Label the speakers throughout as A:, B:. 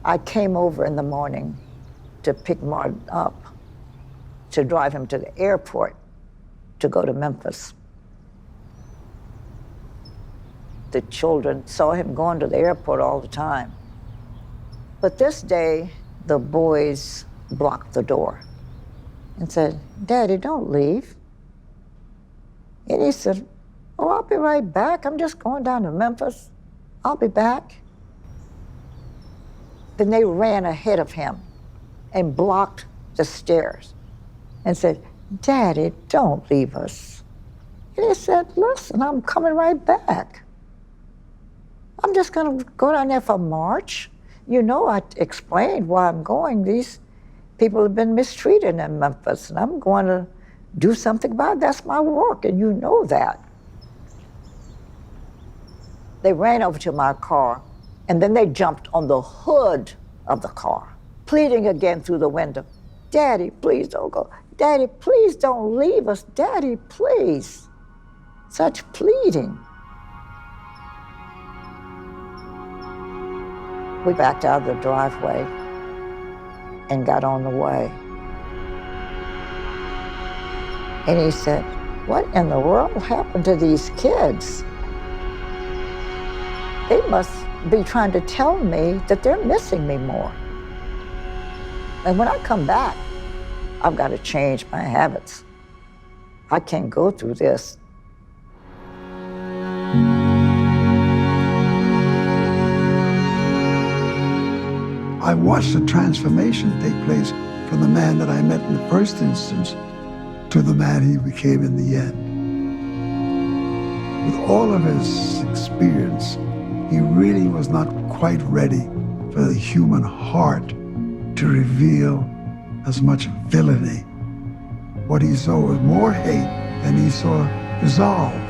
A: I came over in the morning to pick Martin up, to drive him to the airport to go to Memphis. The children saw him going to the airport all the time. But this day, the boys blocked the door and said, "Daddy, don't leave." And he said, "Oh, I'll be right back. I'm just going down to Memphis. I'll be back." Then they ran ahead of him and blocked the stairs and said, "Daddy, don't leave us." And he said, "Listen, I'm coming right back. I'm just gonna go down there for a march. You know, I explained why I'm going. These people have been mistreated in Memphis, and I'm going to do something about it. That's my work, and you know that." They ran over to my car, and then they jumped on the hood of the car, pleading again through the window, "Daddy, please don't go. Daddy, please don't leave us. Daddy, please." Such pleading. We backed out of the driveway and got on the way. And he said, "What in the world happened to these kids? They must be trying to tell me that they're missing me more. And when I come back, I've got to change my habits. I can't go through this."
B: I watched the transformation take place from the man that I met in the first instance to the man he became in the end. With all of his experience, he really was not quite ready for the human heart to reveal as much villainy. What he saw was more hate than he saw resolve.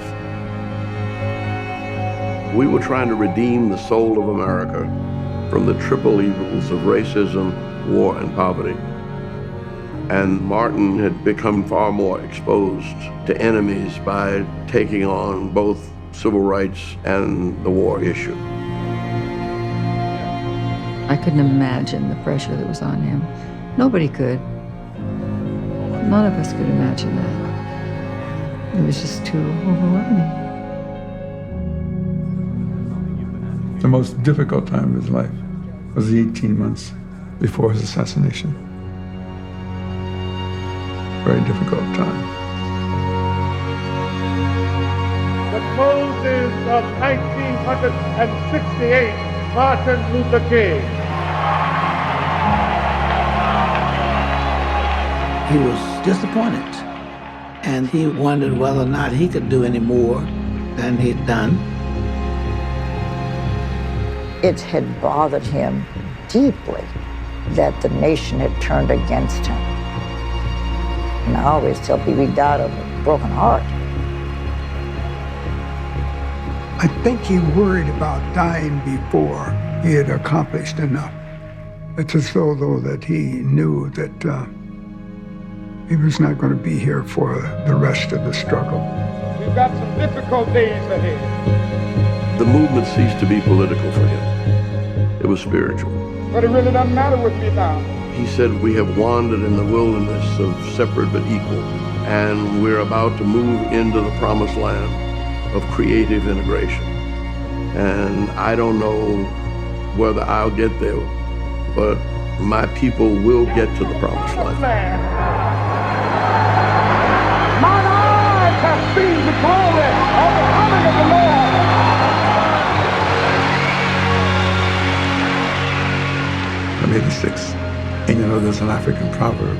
C: We were trying to redeem the soul of America from the triple evils of racism, war, and poverty. And Martin had become far more exposed to enemies by taking on both civil rights and the war issue.
D: I couldn't imagine the pressure that was on him. Nobody could. None of us could imagine that. It was just too overwhelming.
E: The most difficult time of his life was the 18 months before his assassination. Very difficult time.
F: The closes of 1968, Martin Luther King.
G: He was disappointed, and he wondered whether or not he could do any more than he'd done.
A: It had bothered him deeply that the nation had turned against him. And I always tell people he died of a broken heart.
B: I think he worried about dying before he had accomplished enough. It's as though that he knew that he was not going to be here for the rest of the struggle.
F: We've got some difficult days ahead.
C: The movement ceased to be political for him. It was spiritual.
F: But it really doesn't matter with me now.
C: He said, "We have wandered in the wilderness of separate but equal, and we're about to move into the promised land of creative integration. And I don't know whether I'll get there, but my people will get to the promised land."
F: Mine eyes have seen the glory of the coming of the Lord.
E: I'm 86. And you know, there's an African proverb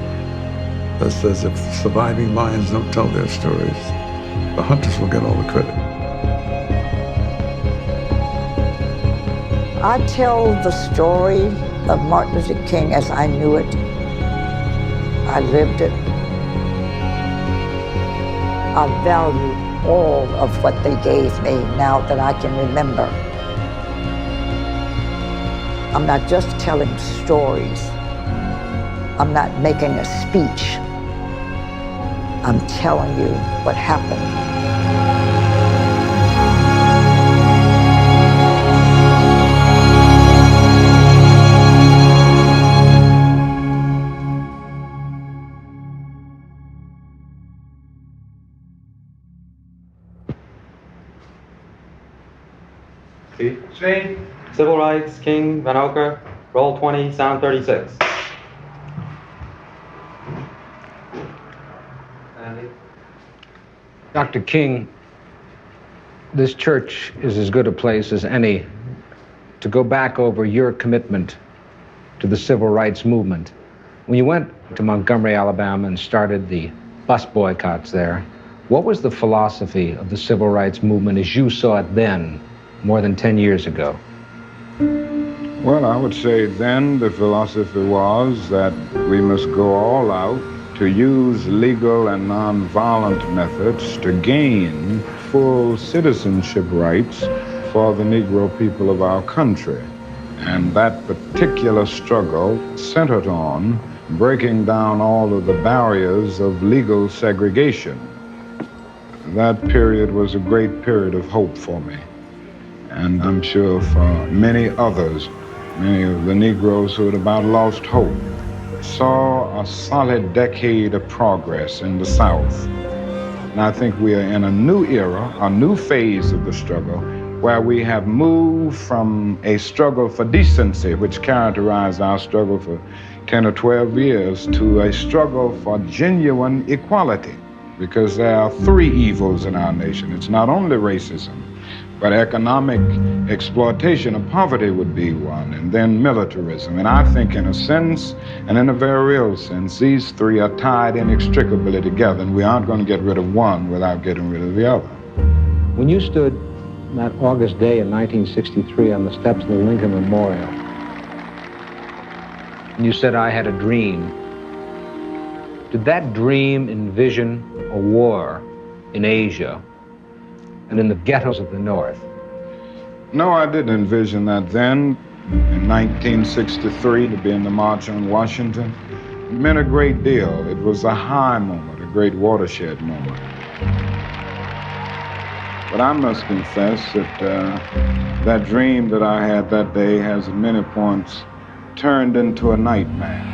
E: that says, if the surviving lions don't tell their stories, the hunters will get all the credit.
A: I tell the story of Martin Luther King as I knew it. I lived it. I value all of what they gave me now that I can remember. I'm not just telling stories. I'm not making a speech. I'm telling you what happened.
H: C. Civil Rights, King, Van Oker, roll 20, sound 36. Andy.
I: Dr. King, this church is as good a place as any to go back over your commitment to the civil rights movement. When you went to Montgomery, Alabama and started the bus boycotts there, what was the philosophy of the civil rights movement as you saw it then, more than 10 years ago?
J: Well, I would say then the philosophy was that we must go all out to use legal and nonviolent methods to gain full citizenship rights for the Negro people of our country. And that particular struggle centered on breaking down all of the barriers of legal segregation. That period was a great period of hope for me. And I'm sure for many others, many of the Negroes who had about lost hope, saw a solid decade of progress in the South. And I think we are in a new era, a new phase of the struggle, where we have moved from a struggle for decency, which characterized our struggle for 10 or 12 years, to a struggle for genuine equality. Because there are three evils in our nation. It's not only racism, but economic exploitation of poverty would be one, and then militarism. And I think in a sense, and in a very real sense, these three are tied inextricably together, and we aren't going to get rid of one without getting rid of the other.
I: When you stood that August day in 1963 on the steps of the Lincoln Memorial, and you said, "I had a dream," did that dream envision a war in Asia and in the ghettos of the North?
J: No, I didn't envision that then. In 1963, to be in the March on Washington, it meant a great deal. It was a high moment, a great watershed moment. But I must confess that that dream that I had that day has at many points turned into a nightmare.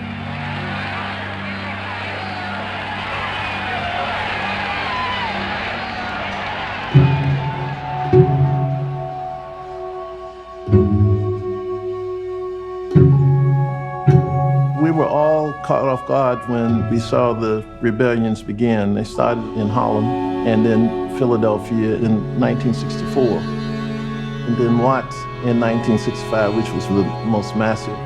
K: We were all caught off guard when we saw the rebellions begin. They started in Harlem and then Philadelphia in 1964, and then Watts in 1965, which was the most massive.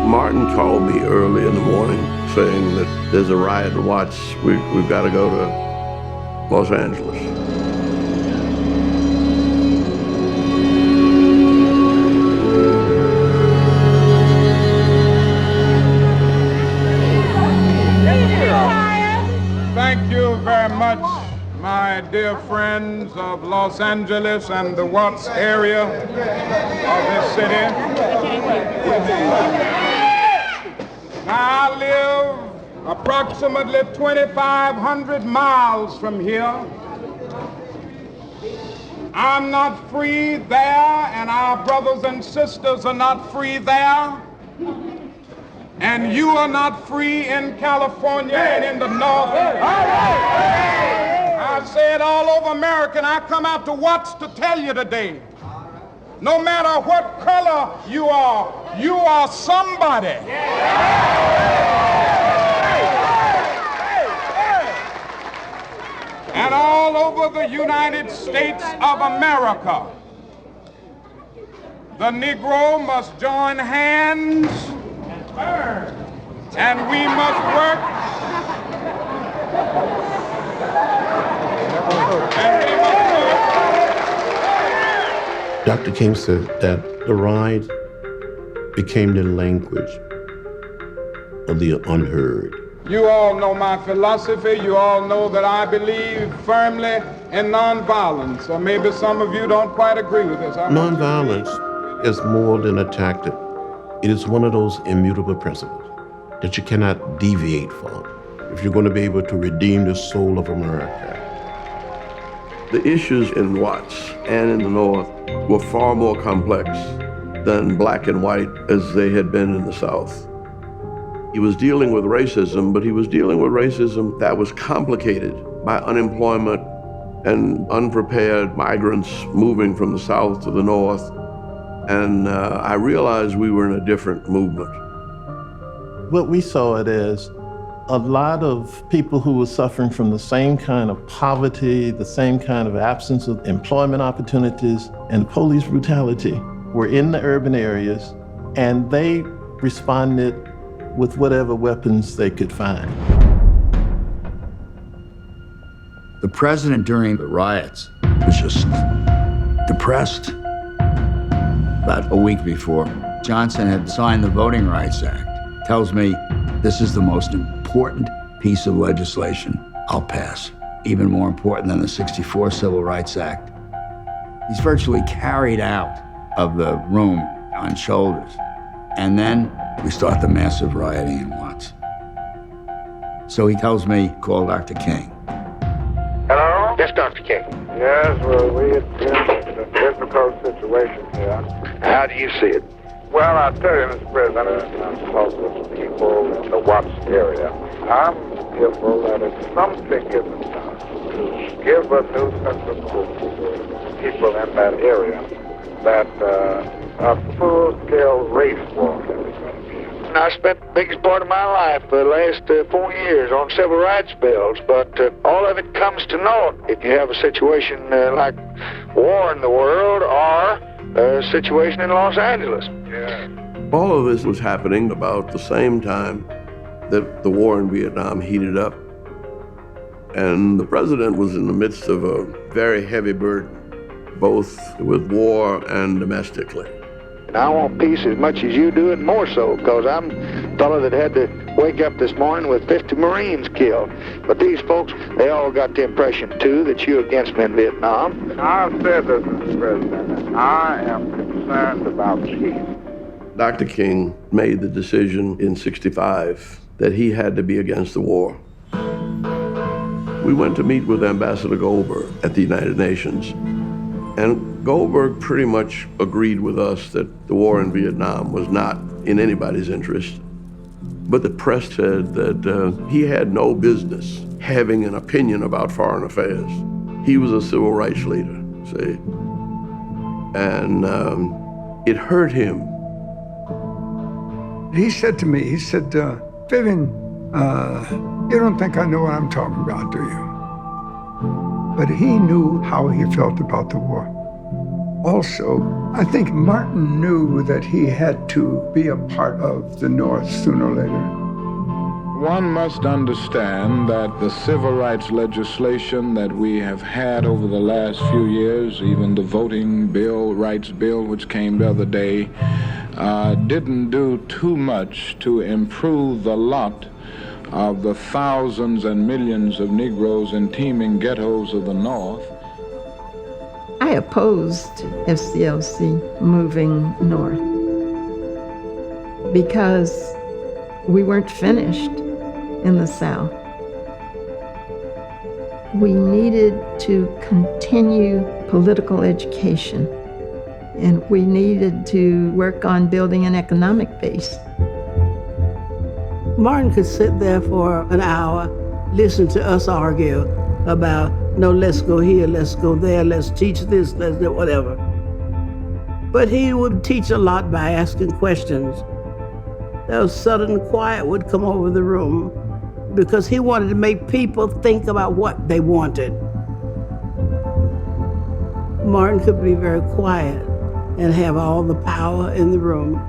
C: Martin called me early in the morning saying that there's a riot in Watts. We've got to go to Los Angeles.
J: Thank you very much, my dear friends of Los Angeles and the Watts area of this city. Now, I live approximately 2,500 miles from here. I'm not free there, and our brothers and sisters are not free there. And you are not free in California and in the North. I say it all over America, and I come out to Watts to tell you today, no matter what color you are somebody. And all over the United States of America, the Negro must join hands, and we must work.
L: Dr. King said that the ride became the language of the unheard.
J: You all know my philosophy. You all know that I believe firmly in nonviolence, or maybe some of you don't quite agree with this.
L: Nonviolence is more than a tactic. It is one of those immutable principles that you cannot deviate from if you're going to be able to redeem the soul of America.
C: The issues in Watts and in the North were far more complex than black and white as they had been in the South. He was dealing with racism, but he was dealing with racism that was complicated by unemployment, and unprepared migrants moving from the south to the north. And I realized we were in a different movement.
K: What we saw it as a lot of people who were suffering from the same kind of poverty, the same kind of absence of employment opportunities, and police brutality were in the urban areas, and they responded with whatever weapons they could find.
M: The president during the riots was just depressed. About a week before, Johnson had signed the Voting Rights Act. Tells me this is the most important piece of legislation I'll pass, even more important than the '64 Civil Rights Act. He's virtually carried out of the room on shoulders. And then we start the massive rioting in Watts. So he tells me, call Dr. King.
F: Hello?
N: Yes, Dr. King.
F: Yes, well, we have been in a difficult situation here.
N: How do you see it?
F: Well, I'll tell you, Mr. President, I've talked with people in the Watts area. I'm fearful that if something isn't done to give a new sense of hope to people in that area, that a full-scale race war can be going to be.
N: I spent the biggest part of my life for the last 4 years on civil rights bills, but all of it comes to naught if you have a situation like war in the world or a situation in Los Angeles.
F: Yeah.
C: All of this was happening about the same time that the war in Vietnam heated up. And the president was in the midst of a very heavy burden, both with war and domestically.
N: And I want peace as much as you do, and more so, because I'm a fellow that had to wake up this morning with 50 Marines killed. But these folks, they all got the impression, too, that you're against me in Vietnam.
F: I've said this, Mr. President, and I am concerned about peace.
C: Dr. King made the decision in '65 that he had to be against the war. We went to meet with Ambassador Goldberg at the United Nations, and Goldberg pretty much agreed with us that the war in Vietnam was not in anybody's interest. But the press said that he had no business having an opinion about foreign affairs. He was a civil rights leader, see? And it hurt him.
B: He said to me, Vivian, you don't think I know what I'm talking about, do you? But he knew how he felt about the war. Also, I think Martin knew that he had to be a part of the North sooner or later.
J: One must understand that the civil rights legislation that we have had over the last few years, even the voting bill, rights bill, which came the other day, didn't do too much to improve the lot of the thousands and millions of Negroes in teeming ghettos of the North.
D: I opposed SCLC moving north because we weren't finished in the South. We needed to continue political education, and we needed to work on building an economic base.
O: Martin could sit there for an hour, listen to us argue about, no, let's go here, let's go there, let's teach this, let's do whatever. But he would teach a lot by asking questions. A sudden quiet would come over the room because he wanted to make people think about what they wanted. Martin could be very quiet and have all the power in the room.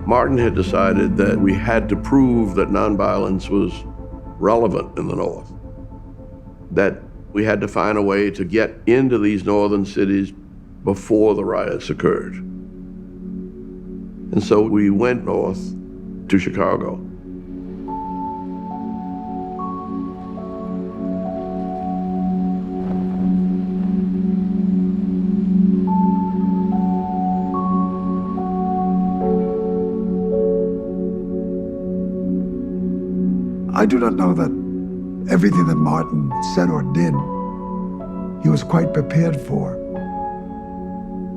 C: Martin had decided that we had to prove that nonviolence was relevant in the North, that we had to find a way to get into these northern cities before the riots occurred. And so we went north to Chicago.
B: I do not know that everything that Martin said or did, he was quite prepared for.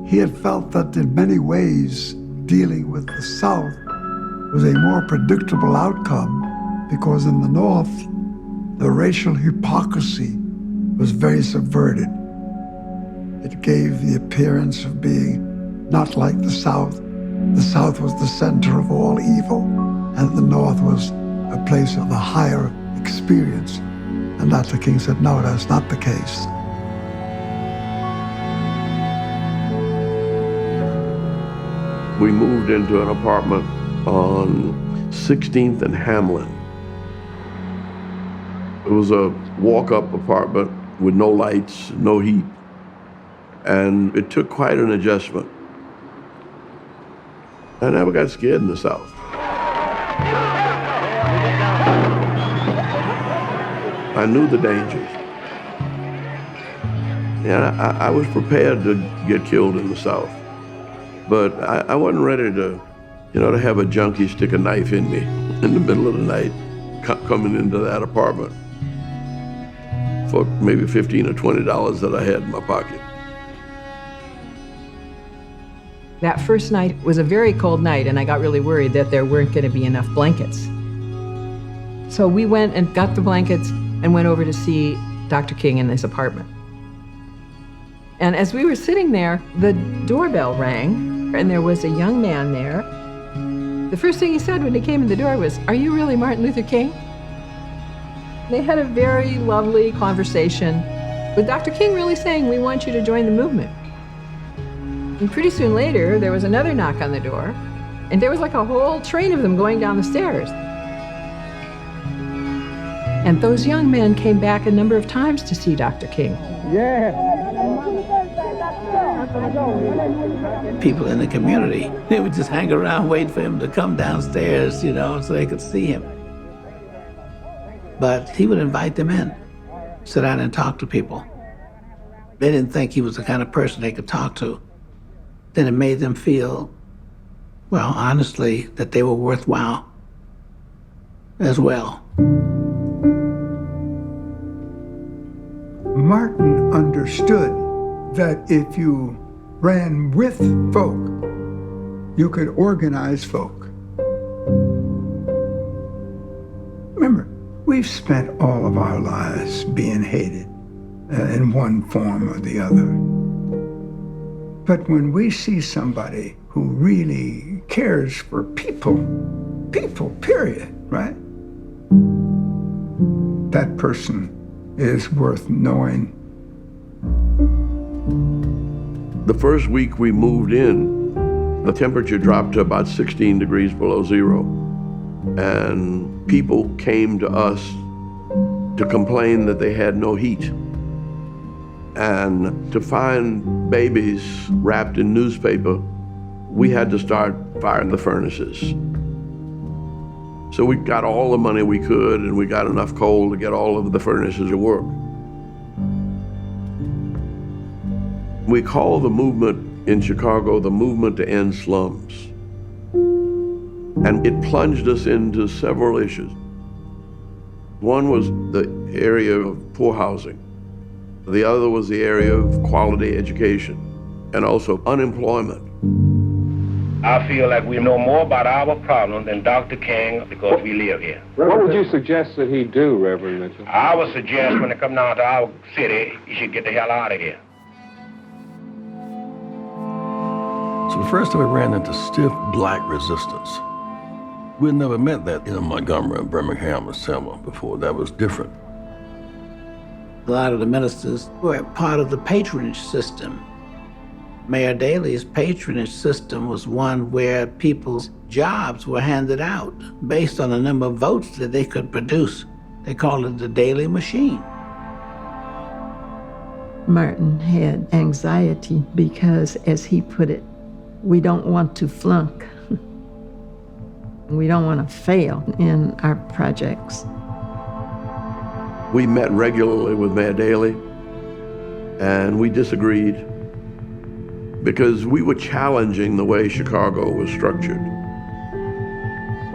B: He had felt that in many ways, dealing with the South was a more predictable outcome because in the North, the racial hypocrisy was very subverted. It gave the appearance of being not like the South. The South was the center of all evil, and the North was a place of the higher experience. And Dr. King said, no, that's not the case.
C: We moved into an apartment on 16th and Hamlin. It was a walk-up apartment with no lights, no heat. And it took quite an adjustment. I never got scared in the South. I knew the dangers. And I was prepared to get killed in the South. But I wasn't ready to, to have a junkie stick a knife in me in the middle of the night, coming into that apartment for maybe $15 or $20 that I had in my pocket.
P: That first night was a very cold night, and I got really worried that there weren't going to be enough blankets. So we went and got the blankets and went over to see Dr. King in his apartment. And as we were sitting there, the doorbell rang, and there was a young man there. The first thing he said when he came in the door was, "Are you really Martin Luther King?" They had a very lovely conversation, with Dr. King really saying, "We want you to join the movement." And pretty soon later, there was another knock on the door, and there was like a whole train of them going down the stairs. And those young men came back a number of times to see Dr. King.
G: People in the community, they would just hang around, wait for him to come downstairs, so they could see him. But he would invite them in, sit down and talk to people. They didn't think he was the kind of person they could talk to. Then it made them feel, well, honestly, that they were worthwhile as well.
Q: Martin understood that if you ran with folk, you could organize folk. Remember, we've spent all of our lives being hated in one form or the other. But when we see somebody who really cares for people, period, right? That person is worth knowing.
C: The first week we moved in, the temperature dropped to about 16 degrees below zero. And people came to us to complain that they had no heat. And to find babies wrapped in newspaper, we had to start firing the furnaces. So we got all the money we could, and we got enough coal to get all of the furnaces to work. We call the movement in Chicago the movement to end slums. And it plunged us into several issues. One was the area of poor housing. The other was the area of quality education and also unemployment.
R: I feel like we know more about our problem than Dr. King because we live here.
I: What would you suggest that he do, Reverend Mitchell?
R: I would suggest when they come down to our city, you should get the hell out of here.
S: So the first time we ran into stiff black resistance. We'd never met that in Montgomery, Birmingham, or Selma before. That was different.
G: A lot of the ministers were part of the patronage system. Mayor Daley's patronage system was one where people's jobs were handed out based on the number of votes that they could produce. They called it the Daley machine.
D: Martin had anxiety because, as he put it, we don't want to flunk. We don't want to fail in our projects.
C: We met regularly with Mayor Daley, and we disagreed because we were challenging the way Chicago was structured.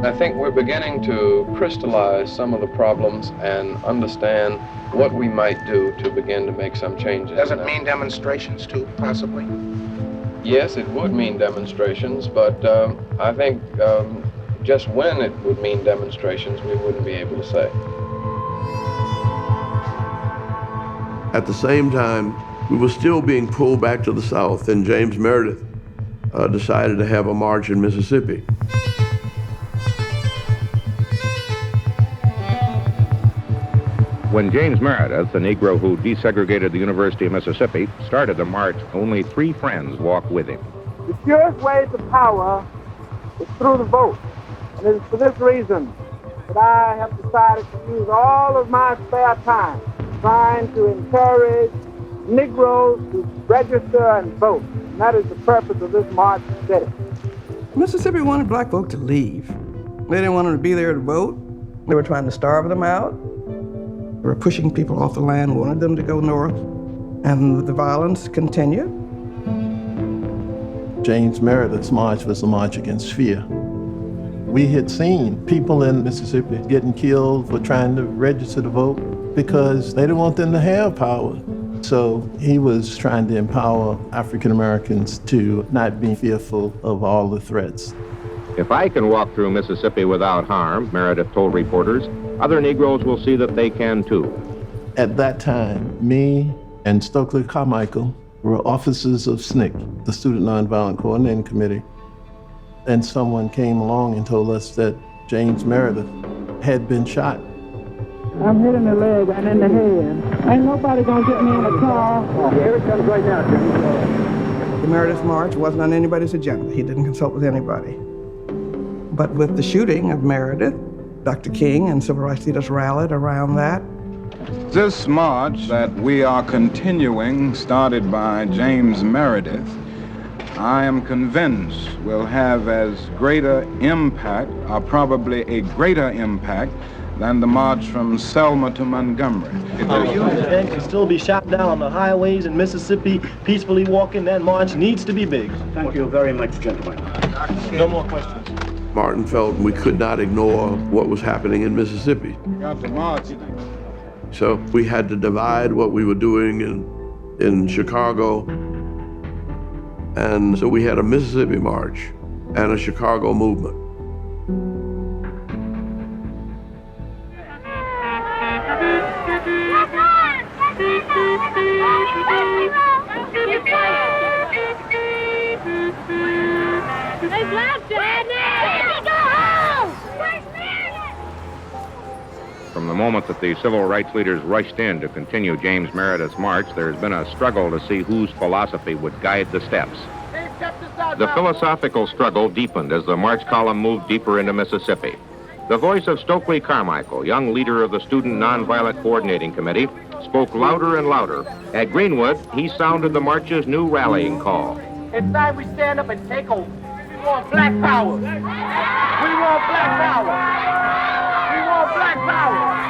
T: I think we're beginning to crystallize some of the problems and understand what we might do to begin to make some changes.
N: Does it mean demonstrations too, possibly?
T: Yes, it would mean demonstrations, but I think just when it would mean demonstrations, we wouldn't be able to say.
C: At the same time, we were still being pulled back to the South, and James Meredith decided to have a march in Mississippi.
U: When James Meredith, the Negro who desegregated the University of Mississippi, started the march, only 3 friends walked with him.
V: The surest way to power is through the vote. And it is for this reason that I have decided to use all of my spare time trying to encourage Negroes to register and vote. And that is the purpose of this march today.
W: Mississippi wanted black folk to leave. They didn't want them to be there to vote. They were trying to starve them out. They were pushing people off the land, wanted them to go north, and the violence continued.
K: James Meredith's march was a march against fear. We had seen people in Mississippi getting killed for trying to register to vote because they didn't want them to have power. So he was trying to empower African Americans to not be fearful of all the threats.
U: If I can walk through Mississippi without harm, Meredith told reporters, other Negroes will see that they can too.
K: At that time, me and Stokely Carmichael were officers of SNCC, the Student Nonviolent Coordinating Committee, and someone came along and told us that James Meredith had been shot.
V: I'm hit in the leg and in the head. Ain't nobody gonna get me in the car. Here it comes right now, Jimmy.
W: The Meredith March wasn't on anybody's agenda. He didn't consult with anybody. But with the shooting of Meredith, Dr. King and civil rights leaders rallied around that.
J: This march that we are continuing, started by James Meredith, I am convinced will have as greater impact, or probably a greater impact, than the march from Selma to Montgomery.
X: You can still be shot down on the highways in Mississippi, peacefully walking. That march needs to be big.
R: Thank you very much, gentlemen.
X: No more questions.
C: Martin felt we could not ignore what was happening in Mississippi.
J: Got the march.
C: So we had to divide what we were doing in Chicago. And so we had a Mississippi march and a Chicago movement.
U: From the moment that the civil rights leaders rushed in to continue James Meredith's march, there's been a struggle to see whose philosophy would guide the steps. The philosophical struggle deepened as the march column moved deeper into Mississippi. The voice of Stokely Carmichael, young leader of the Student Nonviolent Coordinating Committee, spoke louder and louder. At Greenwood, he sounded the march's new rallying call.
V: It's time we stand up and take over. We want black power. We want black power. We want black power.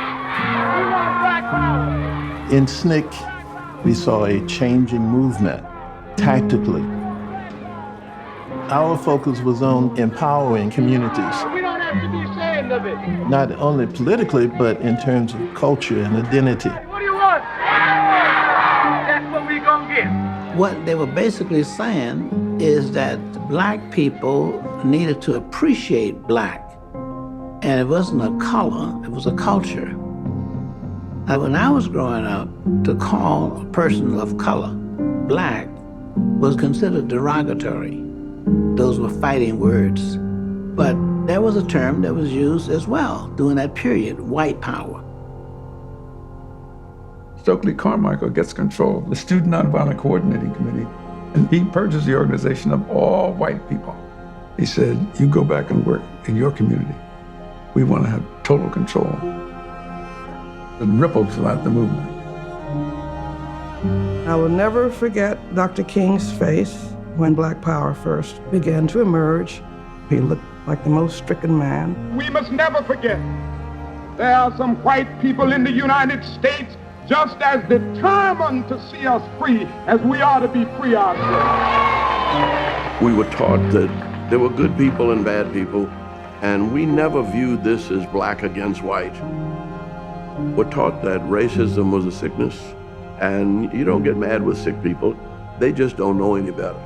V: We want black power.
K: In SNCC, we saw a changing movement tactically. Our focus was on empowering communities,
V: We don't have to be ashamed of it.
K: not only politically, but in terms of culture and identity.
V: What do you want? That's what we gonna get.
G: What they were basically saying is that black people needed to appreciate black. And it wasn't a color, it was a culture. When I was growing up, to call a person of color black was considered derogatory. Those were fighting words. But there was a term that was used as well during that period, white power.
E: Stokely Carmichael gets control of the Student Nonviolent Coordinating Committee, and he purges the organization of all white people. He said, you go back and work in your community. We want to have total control. It rippled throughout the movement.
W: I will never forget Dr. King's face when Black Power first began to emerge. He looked like the most stricken man.
Y: We must never forget, there are some white people in the United States just as determined to see us free as we are to be free ourselves.
C: We were taught that there were good people and bad people, and we never viewed this as black against white. We're taught that racism was a sickness, and you don't get mad with sick people. They just don't know any better.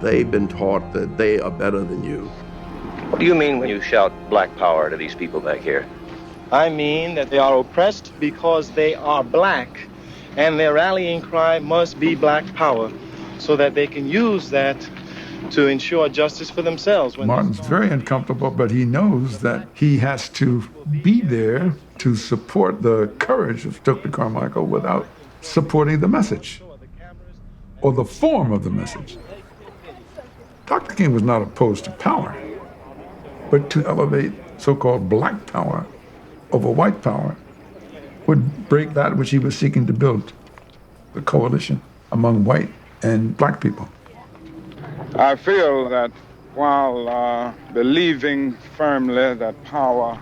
C: They've been taught that they are better than you.
Z: What do you mean when you shout black power to these people back here?
X: I mean that they are oppressed because they are black, and their rallying cry must be black power, so that they can use that to ensure justice for themselves.
E: Martin's very uncomfortable, but he knows that he has to be there to support the courage of Stokely Carmichael without supporting the message or the form of the message. Dr. King was not opposed to power, but to elevate so-called black power over white power would break that which he was seeking to build, the coalition among white and black people.
J: I feel that while believing firmly that power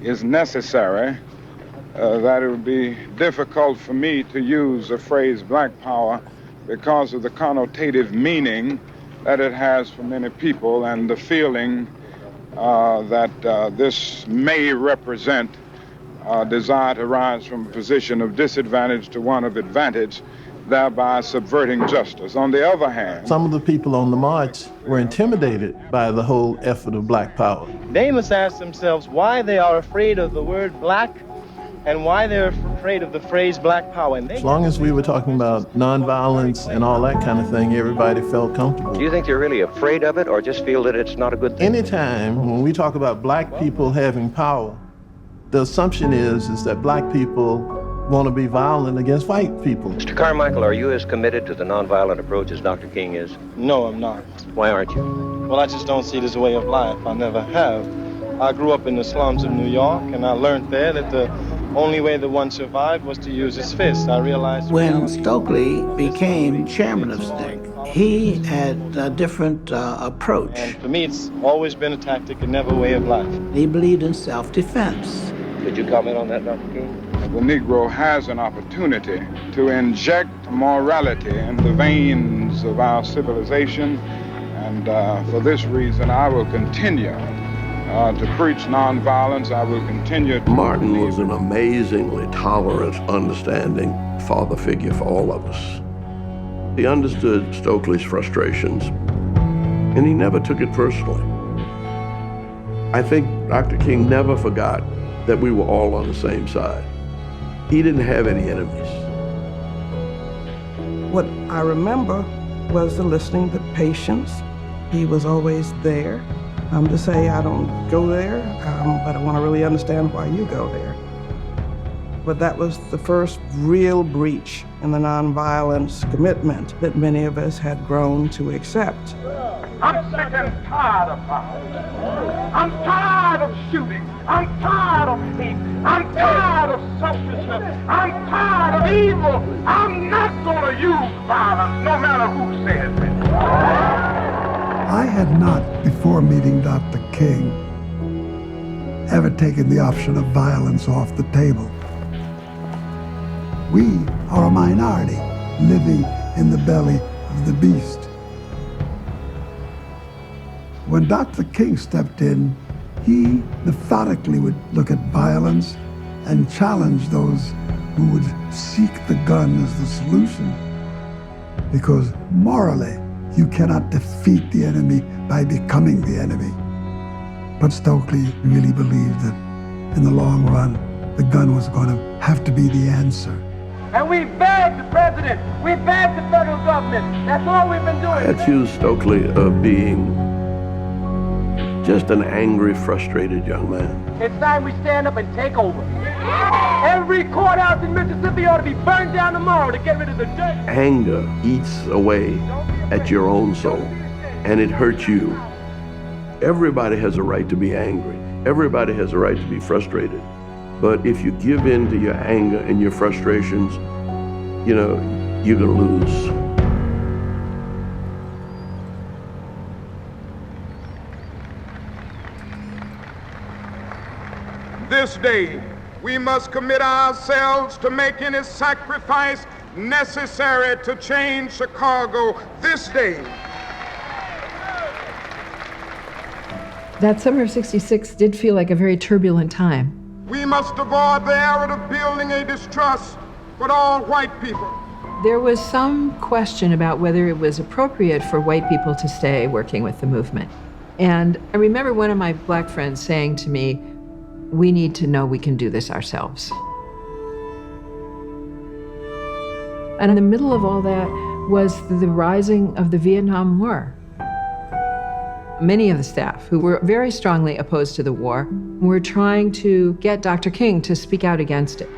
J: is necessary, that it would be difficult for me to use the phrase black power because of the connotative meaning that it has for many people and the feeling that this may represent a desire to rise from a position of disadvantage to one of advantage, thereby subverting justice. On the other hand,
K: some of the people on the march were intimidated by the whole effort of black power.
X: They must ask themselves why they are afraid of the word black and why they're afraid of the phrase black power. And
K: as long as we were talking about nonviolence and all that kind of thing, everybody felt comfortable.
Z: Do you think they're really afraid of it or just feel that it's not a good thing?
K: Anytime when we talk about black people having power, the assumption is that black people want to be violent against white people.
Z: Mr. Carmichael, are you as committed to the nonviolent approach as Dr. King is?
X: No, I'm not.
Z: Why aren't you?
X: Well, I just don't see it as a way of life. I never have. I grew up in the slums of New York, and I learned there that the only way that one survived was to use his fists. I realized
G: when Stokely became chairman of SNCC, he had a different approach.
X: And for me, it's always been a tactic and never a way of life.
G: He believed in self-defense.
Z: Could you comment on that, Dr. King?
J: The Negro has an opportunity to inject morality in the veins of our civilization, and for this reason, I will continue to preach nonviolence. I will continue.
C: Martin was an amazingly tolerant, understanding father figure for all of us. He understood Stokely's frustrations, and he never took it personally. I think Dr. King never forgot that we were all on the same side. He didn't have any enemies.
W: What I remember was the listening, the patience. He was always there. To say I don't go there, but I want to really understand why you go there. But that was the first real breach in the nonviolence commitment that many of us had grown to accept.
Y: I'm sick and tired of violence. I'm tired of shooting. I'm tired of hate. I'm tired of selfishness. I'm tired of evil. I'm not going to use violence, no matter who says it.
B: I had not, before meeting Dr. King, ever taken the option of violence off the table. We are a minority living in the belly of the beast. When Dr. King stepped in, he methodically would look at violence and challenge those who would seek the gun as the solution. Because morally, you cannot defeat the enemy by becoming the enemy. But Stokely really believed that in the long run, the gun was going to have to be the answer.
V: And we begged the president, we begged the federal government. That's all we've been doing.
C: I accused Stokely of being just an angry, frustrated young man.
V: It's time we stand up and take over. Every courthouse in Mississippi ought to be burned down tomorrow to get rid of the dirt.
C: Anger eats away at your own soul, and it hurts you. Everybody has a right to be angry. Everybody has a right to be frustrated. But if you give in to your anger and your frustrations, you're gonna lose.
Y: This day, we must commit ourselves to make any sacrifice necessary to change Chicago this day.
P: That summer of '66 did feel like a very turbulent time.
Y: We must avoid the error of building a distrust with all white people.
P: There was some question about whether it was appropriate for white people to stay working with the movement. And I remember one of my black friends saying to me, "We need to know we can do this ourselves." And in the middle of all that was the rising of the Vietnam War. Many of the staff who were very strongly opposed to the war were trying to get Dr. King to speak out against it.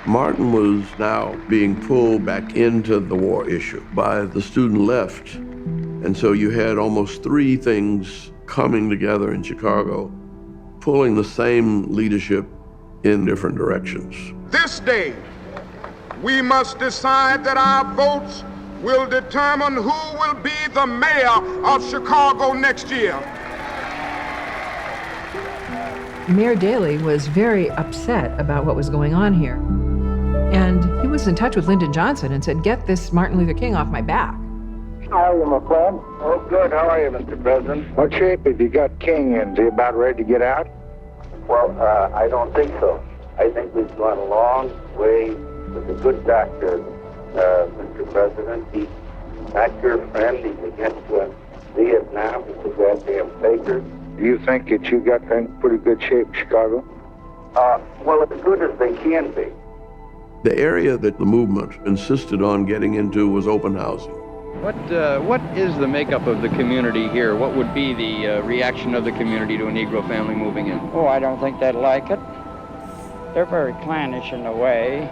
C: Martin was now being pulled back into the war issue by the student left. And so you had almost three things coming together in Chicago, pulling the same leadership in different directions.
Y: This day, we must decide that our votes will determine who will be the mayor of Chicago next year.
P: Mayor Daley was very upset about what was going on here. And he was in touch with Lyndon Johnson and said, get this Martin Luther King off my back.
N: How are you, my friend? Oh, good. How are you, Mr. President? What shape have you got King in? Is he about ready to get out?
A: Well, I don't think so. I think we've gone a long way with a good doctor, Mr. President. He's not your friend. He's against Vietnam. He's a goddamn faker.
N: Do you think that you got in pretty good shape in Chicago?
A: Well, as good as they can be.
C: The area that the movement insisted on getting into was open housing.
F: What is the makeup of the community here? What would be the reaction of the community to a Negro family moving in?
H: Oh, I don't think they'd like it. They're very clannish in a way.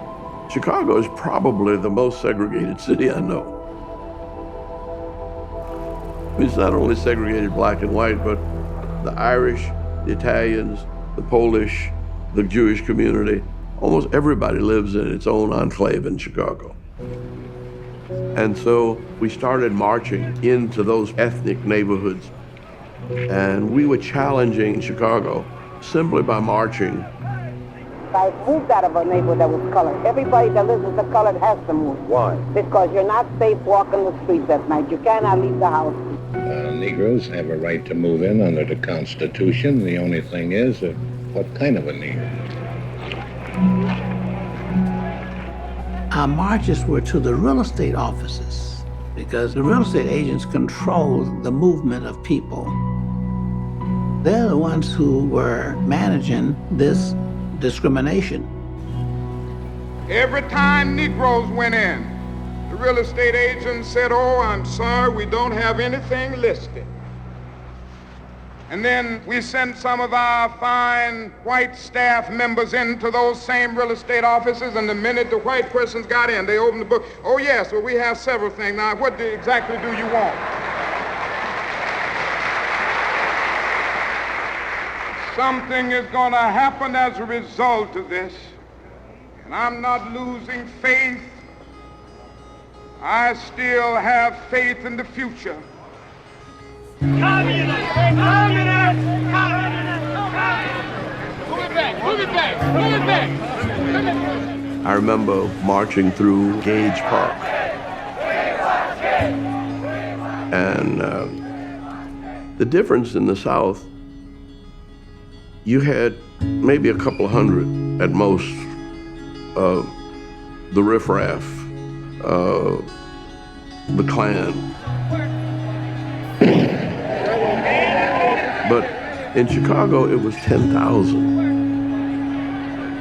C: Chicago is probably the most segregated city I know. It's not only segregated black and white, but the Irish, the Italians, the Polish, the Jewish community, almost everybody lives in its own enclave in Chicago. And so we started marching into those ethnic neighborhoods. And we were challenging Chicago simply by marching.
L: I moved out of a neighborhood that was colored. Everybody that lives as a colored has to move.
A: Why?
L: Because you're not safe walking the streets at night. You cannot leave the house.
A: Negroes have a right to move in under the Constitution. The only thing is, what kind of a Negro?
G: Our marches were to the real estate offices because the real estate agents control the movement of people. They're the ones who were managing this discrimination.
Y: Every time Negroes went in, the real estate agent said, "Oh, I'm sorry, we don't have anything listed." And then we sent some of our fine white staff members into those same real estate offices, and the minute the white persons got in, they opened the book. "Oh yes, well, we have several things. Now, what exactly do you want?" Something is going to happen as a result of this, and I'm not losing faith. I still have faith in the future. Communist! Communist! Communist! Move it back! Move it back! Move it back!
C: I remember marching through Gage Park. And the difference in the South, you had maybe a couple of hundred at most of the riffraff, the Klan. But in Chicago, it was 10,000.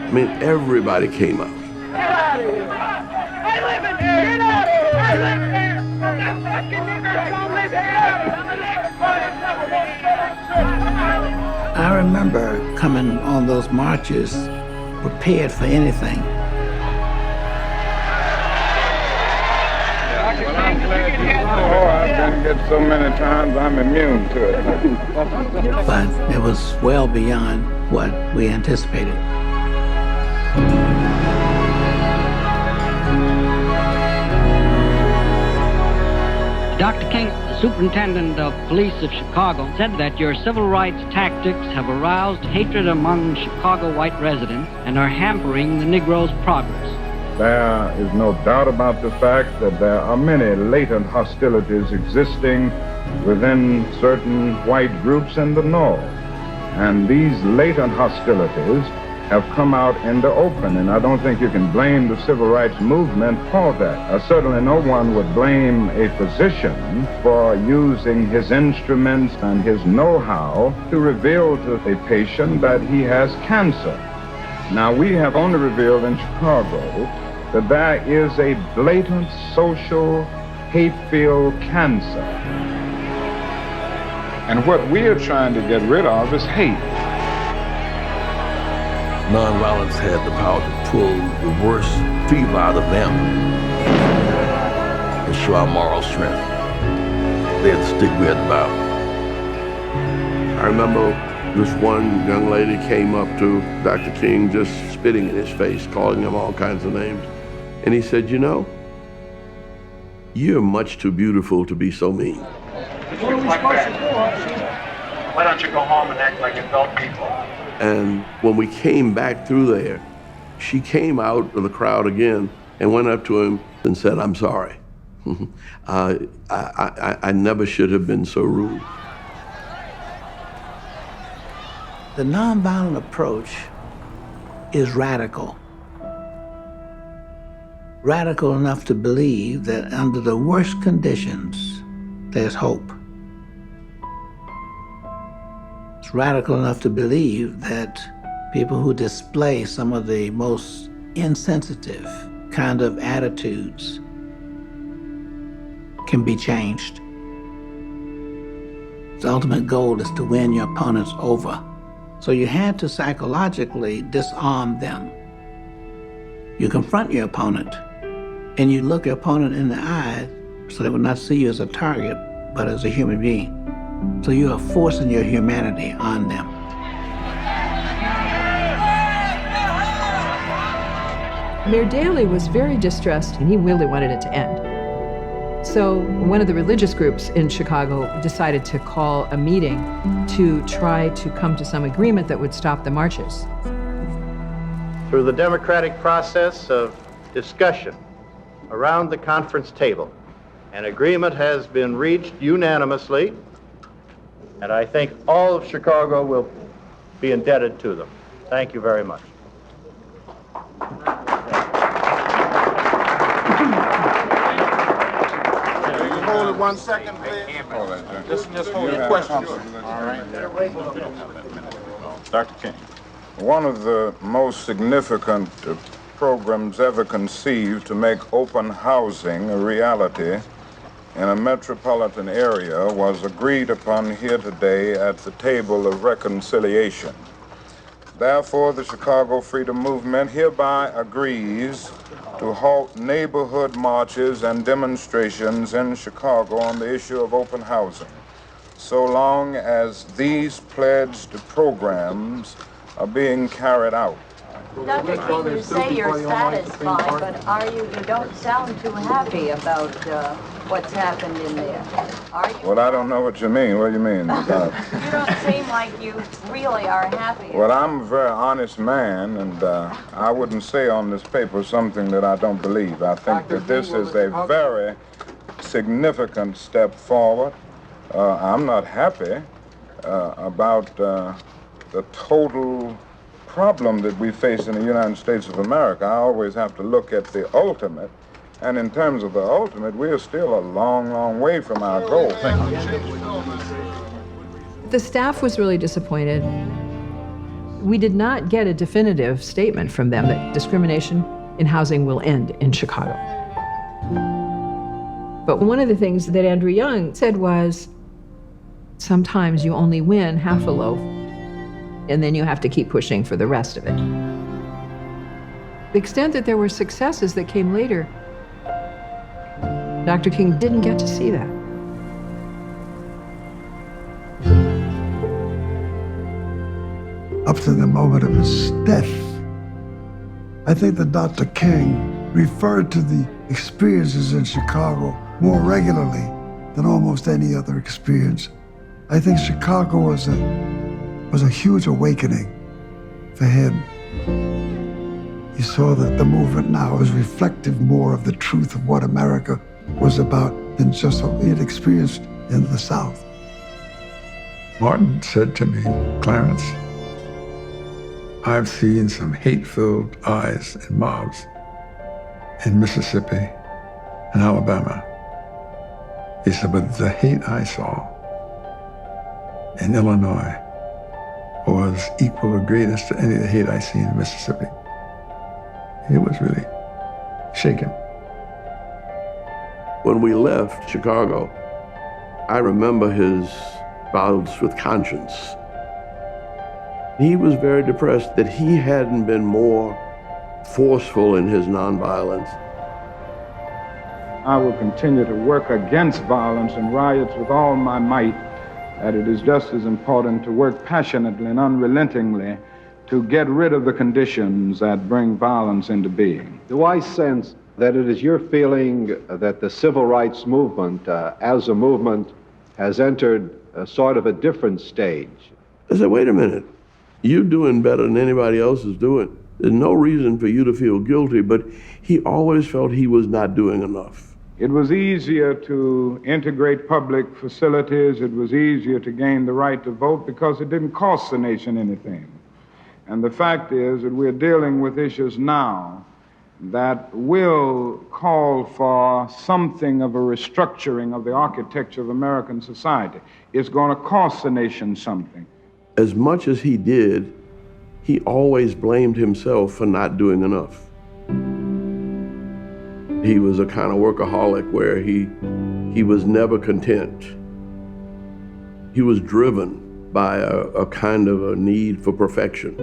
C: I mean, everybody came out.
Y: Get out of here! I live in here! Get out of here! I live here! That fucking nigger don't live here!
G: I remember coming on those marches prepared for anything.
J: Oh, I've been hit so many times, I'm immune to it.
G: But it was well beyond what we anticipated.
H: Dr. King, the superintendent of police of Chicago, said that your civil rights tactics have aroused hatred among Chicago white residents and are hampering the Negro's progress.
J: There is no doubt about the fact that there are many latent hostilities existing within certain white groups in the North. And these latent hostilities have come out in the open, and I don't think you can blame the civil rights movement for that. Certainly no one would blame a physician for using his instruments and his know-how to reveal to a patient that he has cancer. Now, we have only revealed in Chicago that there is a blatant social hate-filled cancer. And what we are trying to get rid of is hate.
D: Nonviolence had the power to pull the worst fever out of them and show our moral strength. They had the stick we had the bow.
C: I remember this one young lady came up to Dr. King just spitting in his face, calling him all kinds of names. And he said, you know, you're much too beautiful to be so mean.
Y: What are we supposed to do? Why don't you go home and act like adult people?
C: And when we came back through there, she came out of the crowd again and went up to him and said, I'm sorry. I never should have been so rude.
G: The nonviolent approach is radical. Radical enough to believe that under the worst conditions, there's hope. It's radical enough to believe that people who display some of the most insensitive kind of attitudes can be changed. The ultimate goal is to win your opponents over. So you had to psychologically disarm them. You confront your opponent, and you look your opponent in the eye so they will not see you as a target, but as a human being. So you are forcing your humanity on them.
P: Mayor Daley was very distressed, and he really wanted it to end. So one of the religious groups in Chicago decided to call a meeting to try to come to some agreement that would stop the marches.
I: Through the democratic process of discussion around the conference table, an agreement has been reached unanimously, and I think all of Chicago will be indebted to them. Thank you very much.
X: Hold it 1 second, please. Just hold your questions.
J: All right. Dr. King, one of the most significant programs ever conceived to make open housing a reality in a metropolitan area was agreed upon here today at the table of reconciliation. Therefore, the Chicago Freedom Movement hereby agrees to halt neighborhood marches and demonstrations in Chicago on the issue of open housing, so long as these pledged programs are being carried out.
M: Dr. King, you say you're satisfied, but you don't sound too happy about what's happened in there. Are you?
J: Well, I don't know what you mean. What do you mean?
M: You don't seem like you really are happy.
J: Well, I'm a very honest man, and I wouldn't say on this paper something that I don't believe. I think that this is a very significant step forward. I'm not happy about the total problem that we face in the United States of America. I always have to look at the ultimate, and in terms of the ultimate, we are still a long, long way from our goal.
P: The staff was really disappointed. We did not get a definitive statement from them that discrimination in housing will end in Chicago. But one of the things that Andrew Young said was, sometimes you only win half a loaf, and then you have to keep pushing for the rest of it. The extent that there were successes that came later, Dr. King didn't get to see that.
B: Up to the moment of his death, I think that Dr. King referred to the experiences in Chicago more regularly than almost any other experience. I think Chicago was a huge awakening for him. He saw that the movement now is reflective more of the truth of what America was about than just what he had experienced in the South.
E: Martin said to me, Clarence, I've seen some hate-filled eyes and mobs in Mississippi and Alabama. He said, but the hate I saw in Illinois was was equal or greatest to any of the hate I see in Mississippi. It was really shaking.
C: When we left Chicago, I remember his bouts with conscience. He was very depressed that he hadn't been more forceful in his nonviolence.
J: I will continue to work against violence and riots with all my might, that it is just as important to work passionately and unrelentingly to get rid of the conditions that bring violence into being.
O: Do I sense that it is your feeling that the civil rights movement, as a movement, has entered a sort of a different stage?
C: I said, wait a minute, you're doing better than anybody else is doing. There's no reason for you to feel guilty, but he always felt he was not doing enough.
J: It was easier to integrate public facilities. It was easier to gain the right to vote because it didn't cost the nation anything. And the fact is that we're dealing with issues now that will call for something of a restructuring of the architecture of American society. It's going to cost the nation something.
C: As much as he did, he always blamed himself for not doing enough. He was a kind of workaholic where he was never content. He was driven by a kind of a need for perfection.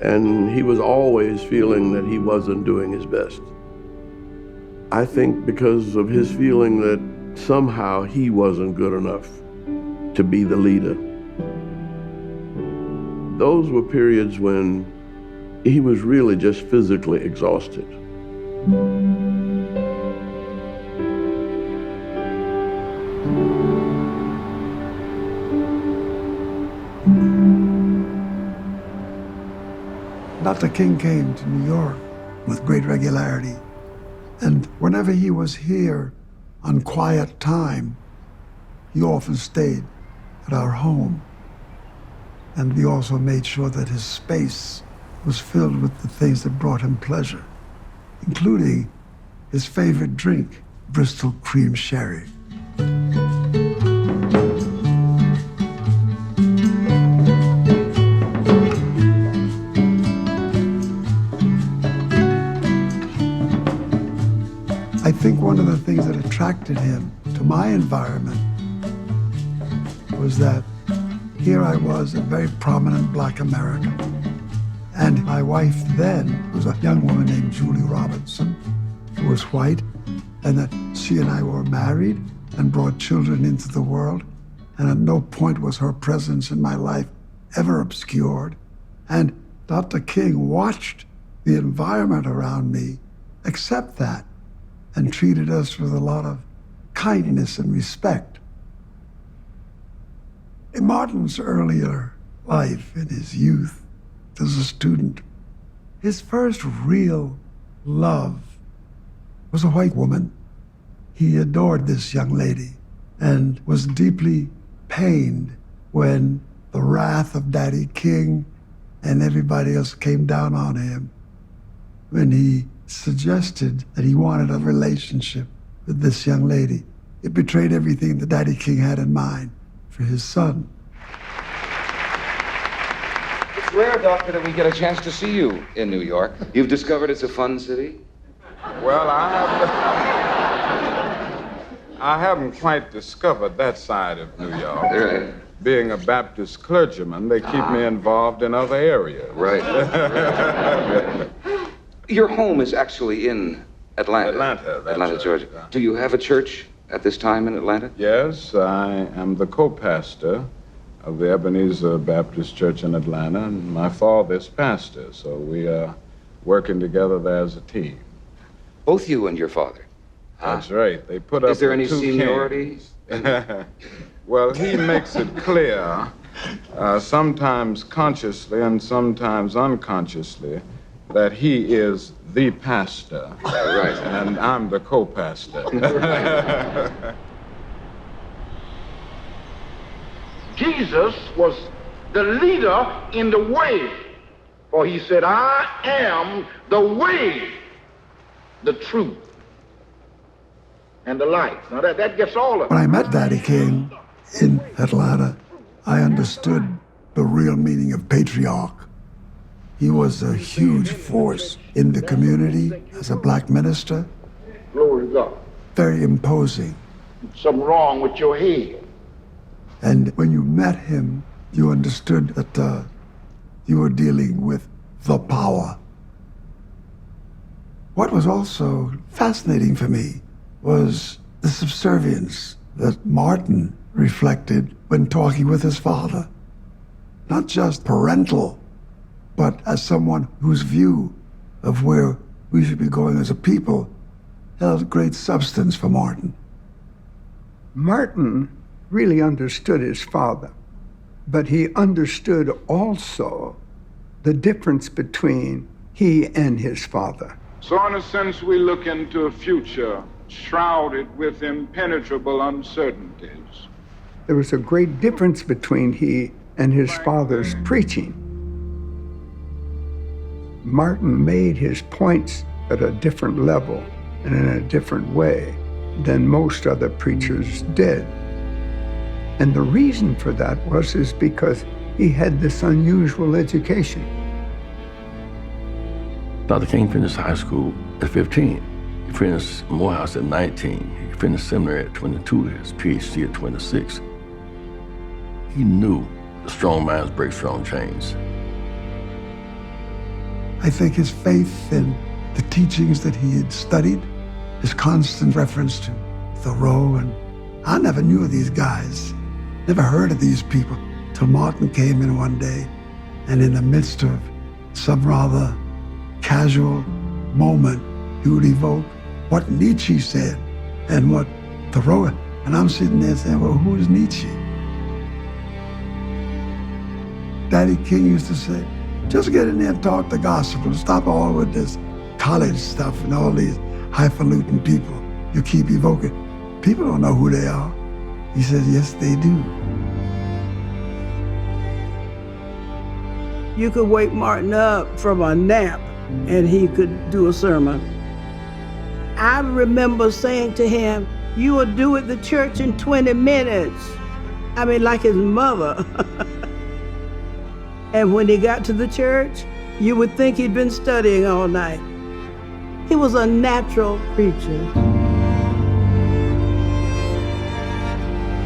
C: And he was always feeling that he wasn't doing his best. I think because of his feeling that somehow he wasn't good enough to be the leader. Those were periods when he was really just physically exhausted.
B: Dr. King came to New York with great regularity, and whenever he was here on quiet time, he often stayed at our home. And we also made sure that his space was filled with the things that brought him pleasure, including his favorite drink, Bristol cream sherry. I think one of the things that attracted him to my environment was that here I was, a very prominent Black American. And my wife then was a young woman named Julie Robinson, who was white, and that she and I were married and brought children into the world. And at no point was her presence in my life ever obscured. And Dr. King watched the environment around me accept that and treated us with a lot of kindness and respect. In Martin's earlier life, in his youth, as a student, his first real love was a white woman. He adored this young lady and was deeply pained when the wrath of Daddy King and everybody else came down on him when he suggested that he wanted a relationship with this young lady. It betrayed everything that Daddy King had in mind for his son.
Q: It's rare, Doctor, that we get a chance to see you in New York. You've discovered it's a fun city?
J: Well, I haven't quite discovered that side of New York.
Q: Right.
J: Being a Baptist clergyman, they keep me involved in other areas.
Q: Right. Your home is actually in Atlanta. Atlanta, Georgia. Do you have a church at this time in Atlanta?
J: Yes, I am the co-pastor of the Ebenezer Baptist Church in Atlanta, and my father is pastor, so we are working together there as a team.
Q: Both you and your father?
J: That's right. They put up
Q: Is there any
J: two
Q: seniority?
J: Well, he makes it clear, sometimes consciously and sometimes unconsciously, that he is the pastor.
Q: Right.
J: And I'm the co-pastor.
Y: Jesus was the leader in the way, for he said, I am the way, the truth, and the life. Now that gets all of it.
B: When I met Daddy King in Atlanta, I understood the real meaning of patriarch. He was a huge force in the community as a black minister.
N: Glory to God.
B: Very imposing.
N: Something wrong with your head.
B: And when you met him, you understood that you were dealing with the power. What was also fascinating for me was the subservience that Martin reflected when talking with his father. Not just parental, but as someone whose view of where we should be going as a people held great substance for Martin.
K: Martin really understood his father, but he understood also the difference between he and his father.
J: So in a sense, we look into a future shrouded with impenetrable uncertainties.
K: There was a great difference between he and his father's preaching. Martin made his points at a different level and in a different way than most other preachers did. And the reason for that is because he had this unusual education.
D: Dr. King finished high school at 15. He finished Morehouse at 19. He finished seminary at 22, his PhD at 26. He knew the strong minds break strong chains.
B: I think his faith in the teachings that he had studied, his constant reference to Thoreau, and I never knew of these guys, never heard of these people, till Martin came in one day, and in the midst of some rather casual moment, he would evoke what Nietzsche said and what Thoreau, and I'm sitting there saying, well, who is Nietzsche? Daddy King used to say, just get in there and talk the gospel. Stop all with this college stuff and all these highfalutin people you keep evoking. People don't know who they are. He says, yes, they do.
R: You could wake Martin up from a nap and he could do a sermon. I remember saying to him, you will do it the church in 20 minutes. I mean, like his mother. And when he got to the church, you would think he'd been studying all night. He was a natural preacher.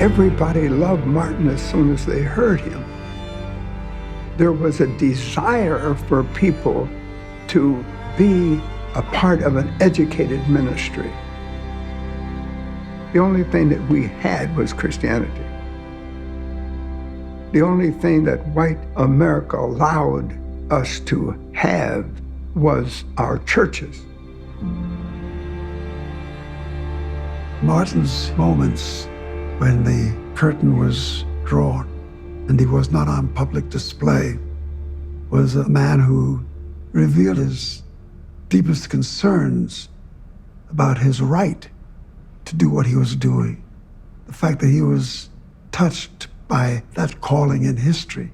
K: Everybody loved Martin as soon as they heard him. There was a desire for people to be a part of an educated ministry. The only thing that we had was Christianity. The only thing that white America allowed us to have was our churches.
B: Martin's moments when the curtain was drawn and he was not on public display was a man who revealed his deepest concerns about his right to do what he was doing. The fact that he was touched by that calling in history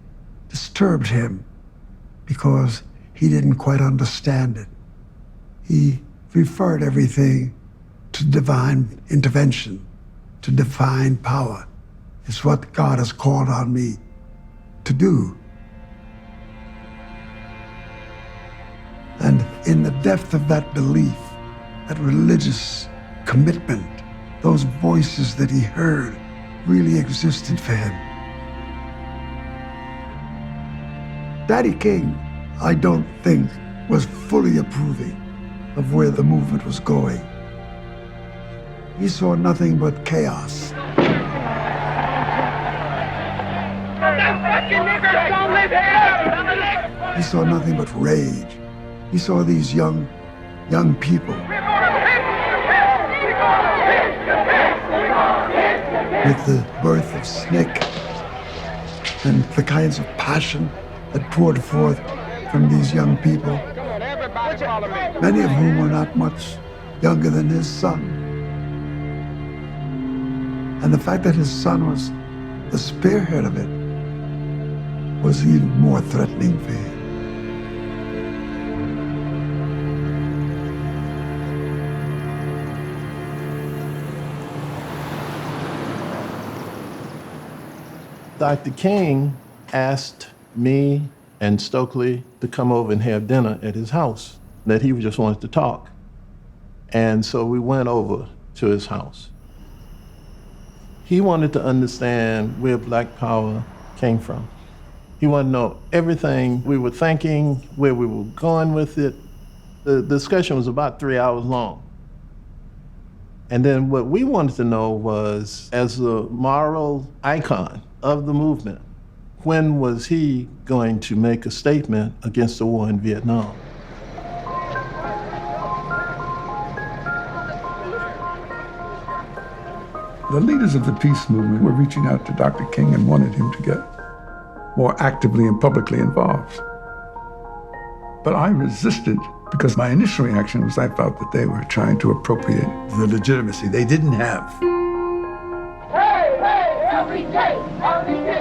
B: disturbed him because he didn't quite understand it. He referred everything to divine intervention, to divine power. It's what God has called on me to do. And in the depth of that belief, that religious commitment, those voices that he heard really existed for him. Daddy King, I don't think, was fully approving of where the movement was going. He saw nothing but chaos. He saw nothing but rage. He saw these young people with the birth of SNCC and the kinds of passion that poured forth from these young people, many of whom were not much younger than his son. And the fact that his son was the spearhead of it was even more threatening for him.
S: Dr. King asked me and Stokely to come over and have dinner at his house, that he just wanted to talk. And so we went over to his house. He wanted to understand where Black Power came from. He wanted to know everything we were thinking, where we were going with it. The discussion was about 3 hours long. And then what we wanted to know was, as a moral icon of the movement, when was he going to make a statement against the war in Vietnam?
E: The leaders of the peace movement were reaching out to Dr. King and wanted him to get more actively and publicly involved. But I resisted because my initial reaction was I felt that they were trying to appropriate the legitimacy they didn't have.
Y: Hey, hey, LBJ! LBJ!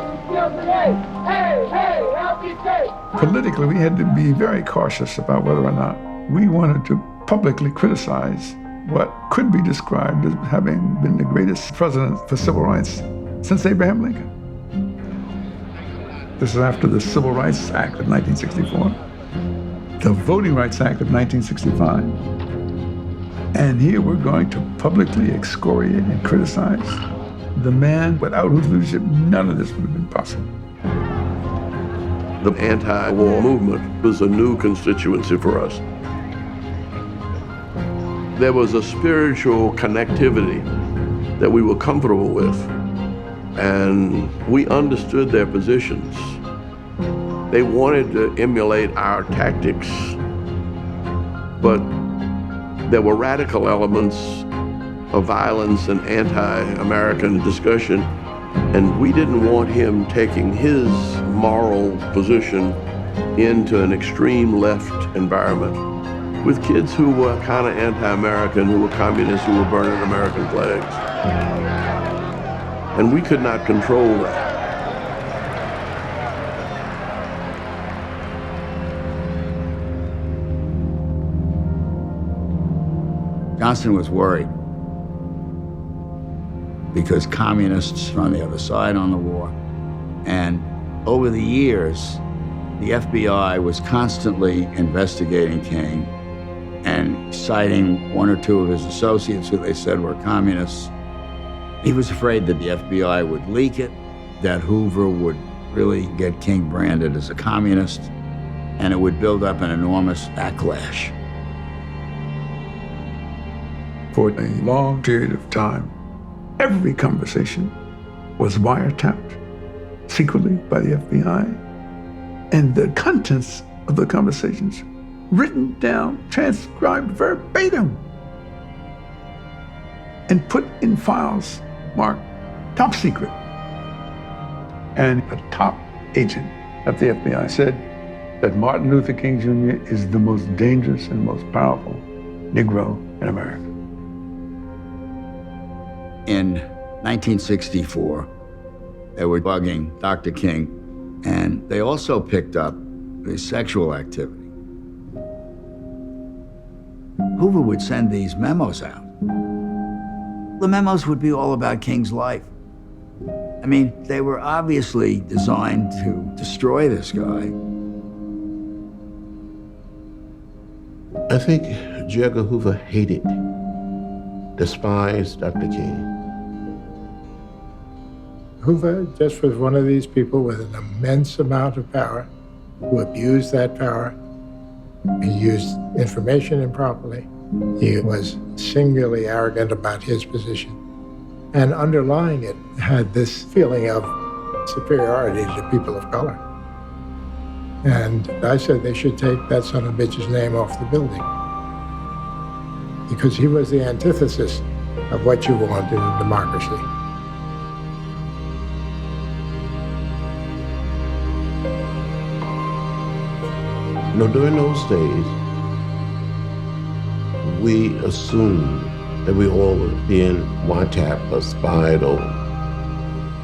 Y: Hey, hey, LBJ!
E: Politically, we had to be very cautious about whether or not we wanted to publicly criticize what could be described as having been the greatest president for civil rights since Abraham Lincoln. This is after the Civil Rights Act of 1964, the Voting Rights Act of 1965. And here we're going to publicly excoriate and criticize the man without whose leadership none of this would have been possible.
C: The anti-war movement was a new constituency for us. There was a spiritual connectivity that we were comfortable with, and we understood their positions. They wanted to emulate our tactics, but there were radical elements of violence and anti-American discussion, and we didn't want him taking his moral position into an extreme left environment with kids who were kind of anti-American, who were communists, who were burning American flags. And we could not control that.
T: Johnson was worried because communists were on the other side on the war. And over the years, the FBI was constantly investigating King and citing one or two of his associates who they said were communists. He was afraid that the FBI would leak it, that Hoover would really get King branded as a communist, and it would build up an enormous backlash.
E: For a long period of time, every conversation was wiretapped secretly by the FBI, and the contents of the conversations written down, transcribed verbatim, and put in files marked top secret. And a top agent of the FBI said that Martin Luther King Jr. is the most dangerous and most powerful Negro in America.
T: In 1964, they were bugging Dr. King, and they also picked up his sexual activity. Hoover would send these memos out. The memos would be all about King's life. I mean, they were obviously designed to destroy this guy.
U: I think J. Edgar Hoover hated, despised Dr. King.
V: Hoover just was one of these people with an immense amount of power who abused that power. He used information improperly. He was singularly arrogant about his position. And underlying it had this feeling of superiority to people of color. And I said they should take that son of a bitch's name off the building, because he was the antithesis of what you want in a democracy.
U: You know, during those days, we assumed that we all were being wiretapped or spied on.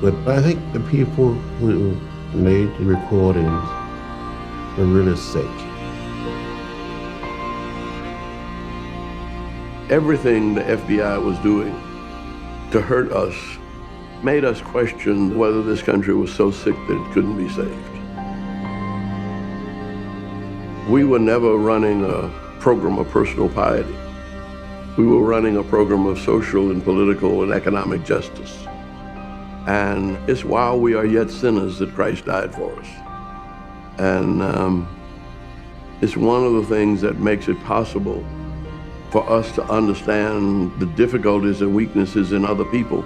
U: But I think the people who made the recordings were really sick.
C: Everything the FBI was doing to hurt us made us question whether this country was so sick that it couldn't be saved. We were never running a program of personal piety. We were running a program of social and political and economic justice. And it's while we are yet sinners that Christ died for us. And it's one of the things that makes it possible for us to understand the difficulties and weaknesses in other people,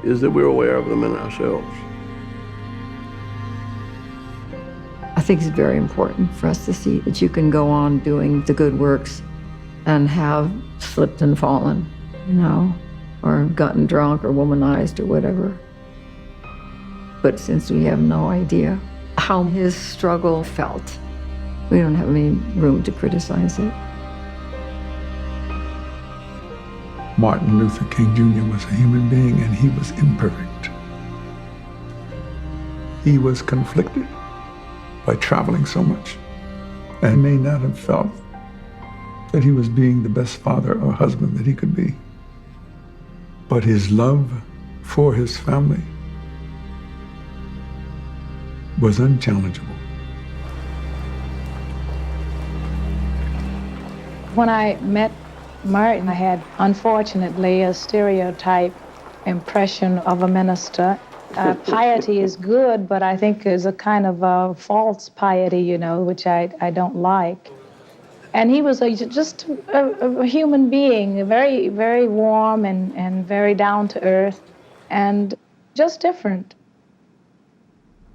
C: is that we're aware of them in ourselves.
A: I think it's very important for us to see that you can go on doing the good works and have slipped and fallen, you know, or gotten drunk or womanized or whatever. But since we have no idea how his struggle felt, we don't have any room to criticize it.
E: Martin Luther King Jr. was a human being, and he was imperfect. He was conflicted by traveling so much, and may not have felt that he was being the best father or husband that he could be. But his love for his family was unchallengeable.
F: When I met Martin, I had, unfortunately, a stereotype impression of a minister. Piety is good, but I think is a kind of a false piety, you know, which I don't like. And he was just a human being, very, very warm and very down to earth, and just different.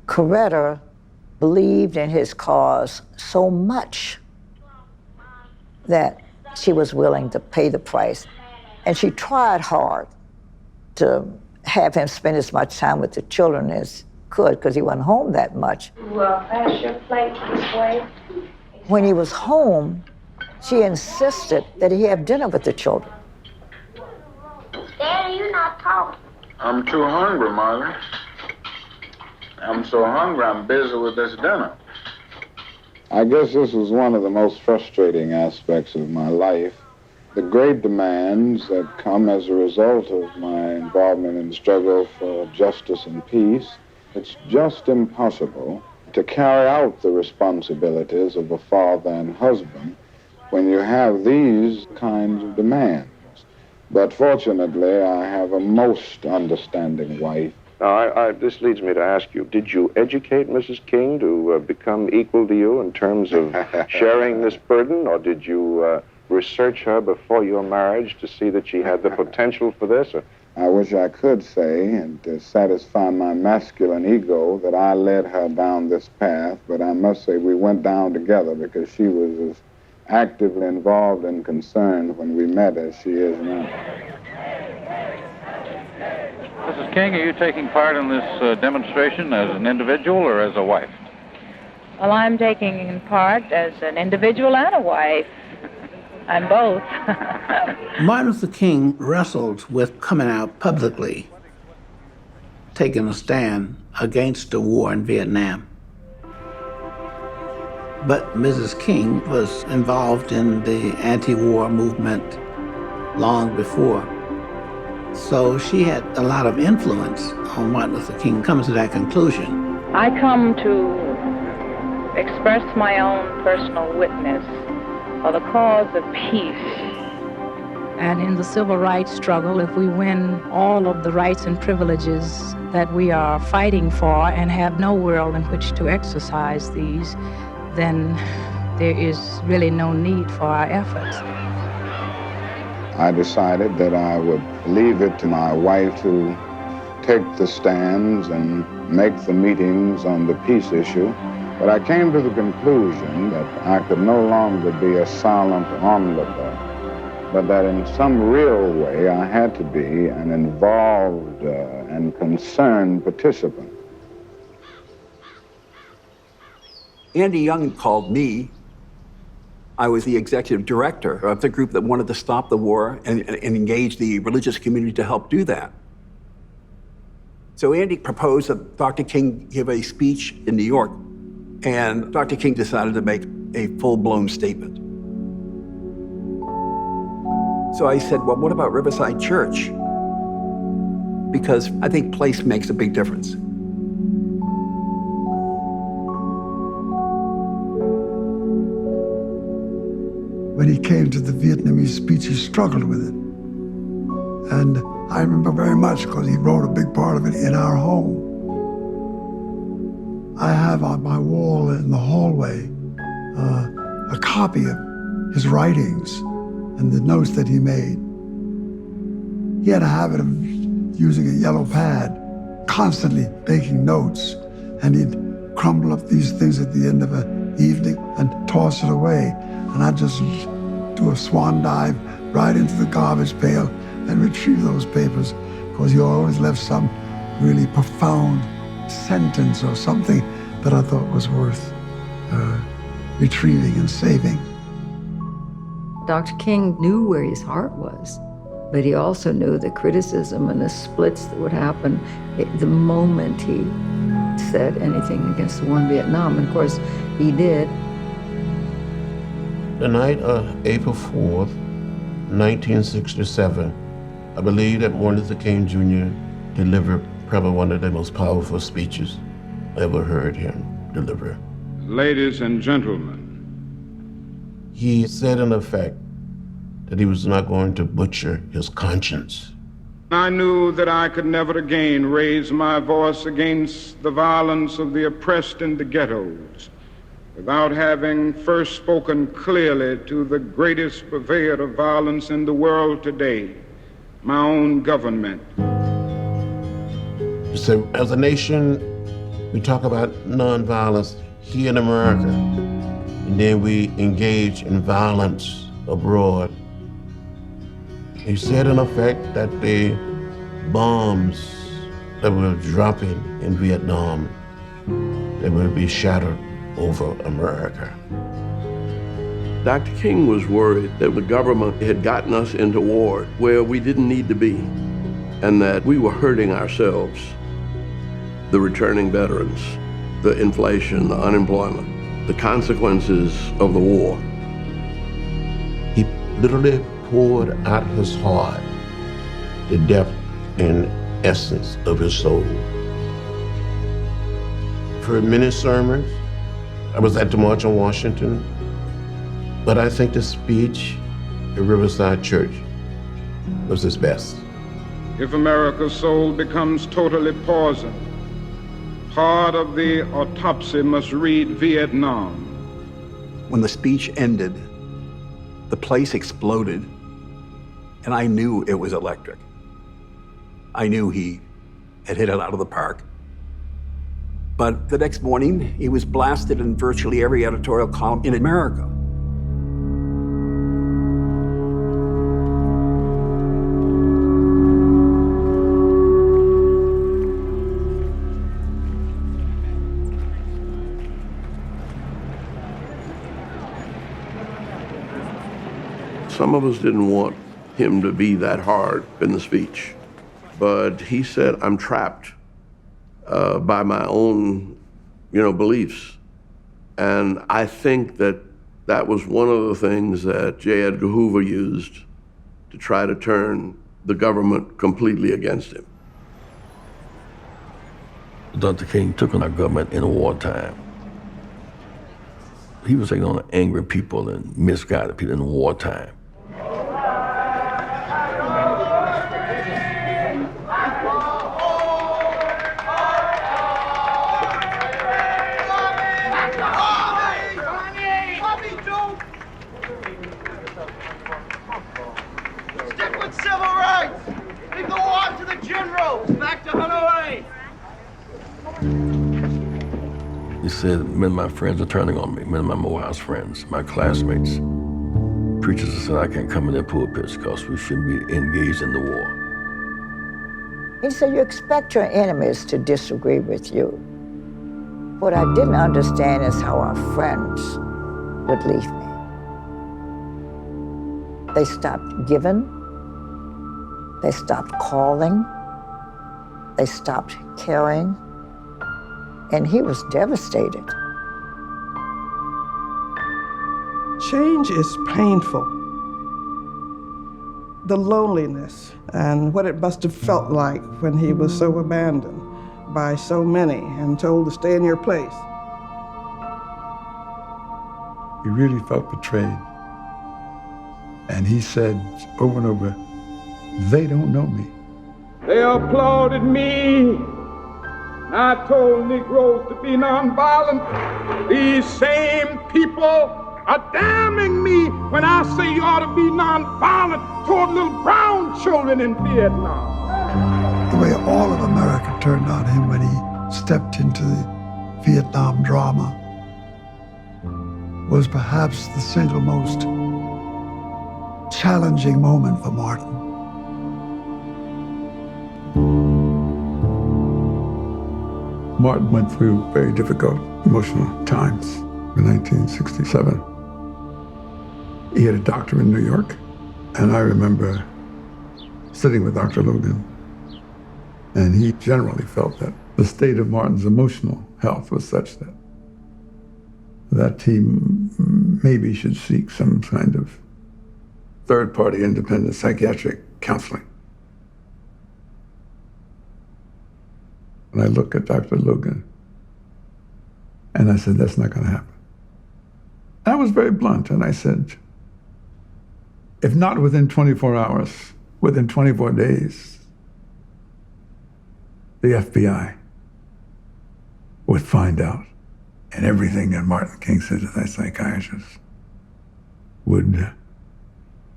H: Coretta believed in his cause so much that she was willing to pay the price. And she tried hard to have him spend as much time with the children as could, because he wasn't home that much.
F: Well, pass your plate this way.
H: When he was home, she insisted that he have dinner with the children.
F: Daddy, you're not talking.
J: I'm too hungry, Mother. I'm so hungry, I'm busy with this dinner. I guess this was one of the most frustrating aspects of my life. The great demands that come as a result of my involvement in the struggle for justice and peace, it's just impossible to carry out the responsibilities of a father and husband when you have these kinds of demands. But fortunately, I have a most understanding wife.
L: Now, this leads me to ask you, did you educate Mrs. King to become equal to you in terms of sharing this burden, or did you research her before your marriage to see that she had the potential for this? Or?
J: I wish I could say, and to satisfy my masculine ego, that I led her down this path, but I must say we went down together, because she was as actively involved and concerned when we met as she is now.
W: Mrs. King, are you taking part in this demonstration as an individual or as a wife?
M: Well, I'm taking part as an individual and a wife. I'm both.
G: Martin Luther King wrestled with coming out publicly, taking a stand against the war in Vietnam. But Mrs. King was involved in the anti-war movement long before. So she had a lot of influence on Martin Luther King comes to that conclusion.
F: I come to express my own personal witness for the cause of peace. And in the civil rights struggle, if we win all of the rights and privileges that we are fighting for and have no world in which to exercise these, then there is really no need for our efforts.
J: I decided that I would leave it to my wife to take the stands and make the meetings on the peace issue. But I came to the conclusion that I could no longer be a silent onlooker, but that in some real way I had to be an involved and concerned participant.
Z: Andy Young called me. I was the executive director of the group that wanted to stop the war and engage the religious community to help do that. So Andy proposed that Dr. King give a speech in New York, and Dr. King decided to make a full-blown statement. So I said, well, what about Riverside Church? because I think place makes a big difference.
B: When he came to the Vietnamese speech, he struggled with it. And I remember very much because he wrote a big part of it in our home. I have on my wall in the hallway a copy of his writings and the notes that he made. He had a habit of using a yellow pad, constantly making notes, and he'd crumble up these things at the end of an evening and toss it away. And I'd just do a swan dive right into the garbage pail and retrieve those papers, because he always left some really profound sentence or something that I thought was worth retrieving and saving.
A: Dr. King knew where his heart was, but he also knew the criticism and the splits that would happen the moment he said anything against the war in Vietnam. And of course, he did.
U: The night of April 4th, 1967, I believe that Martin Luther King Jr. delivered probably one of the most powerful speeches I ever heard him deliver.
V: Ladies and gentlemen,
U: He said in effect that he was not going to butcher his conscience.
V: I knew that I could never again raise my voice against the violence of the oppressed in the ghettos without having first spoken clearly to the greatest purveyor of violence in the world today, my own government.
U: So as a nation, we talk about nonviolence here in America, and then we engage in violence abroad. He said in effect that the bombs that were dropping in Vietnam, they would be shattered over America.
C: Dr. King was worried that the government had gotten us into war where we didn't need to be, and that we were hurting ourselves, the returning veterans, the inflation, the unemployment, the consequences of the war.
U: He literally poured out his heart, the depth and essence of his soul. For many sermons, I was at the March on Washington, but I think the speech at Riverside Church was his best.
V: If America's soul becomes totally poisoned, part of the autopsy must read Vietnam.
Z: When the speech ended, the place exploded, and I knew it was electric. I knew he had hit it out of the park. But the next morning, he was blasted in virtually every editorial column in America.
C: Some of us didn't want him to be that hard in the speech, but he said, I'm trapped by my own, beliefs. And I think that that was one of the things that J. Edgar Hoover used to try to turn the government completely against him.
D: Dr. King took on our government in wartime. He was taking on angry people and misguided people in wartime. He said, many of my friends are turning on me, many of my Morehouse friends, my classmates. Preachers have said I can't come in their pulpits because we shouldn't be engaged in the war.
H: He said, you expect your enemies to disagree with you. What I didn't understand is how our friends would leave me. They stopped giving, they stopped calling, they stopped caring, and he was devastated.
I: Change is painful, the loneliness and what it must have felt like when he was so abandoned by so many and told to stay in your place.
E: He really felt betrayed. And he said over and over, they don't know me.
Y: They applauded me. I told Negroes to be nonviolent. These same people are damning me when I say you ought to be nonviolent toward little brown children in Vietnam.
B: The way all of America turned on him when he stepped into the Vietnam drama was perhaps the single most challenging moment for Martin.
E: Martin went through very difficult emotional times in 1967. He had a doctor in New York, and I remember sitting with Dr. Logan, and he generally felt that the state of Martin's emotional health was such that he maybe should seek some kind of third-party independent psychiatric counseling. And I look at Dr. Logan, and I said, that's not going to happen. I was very blunt, and I said, if not within 24 hours, within 24 days, the FBI would find out, and everything that Martin King said to that psychiatrist would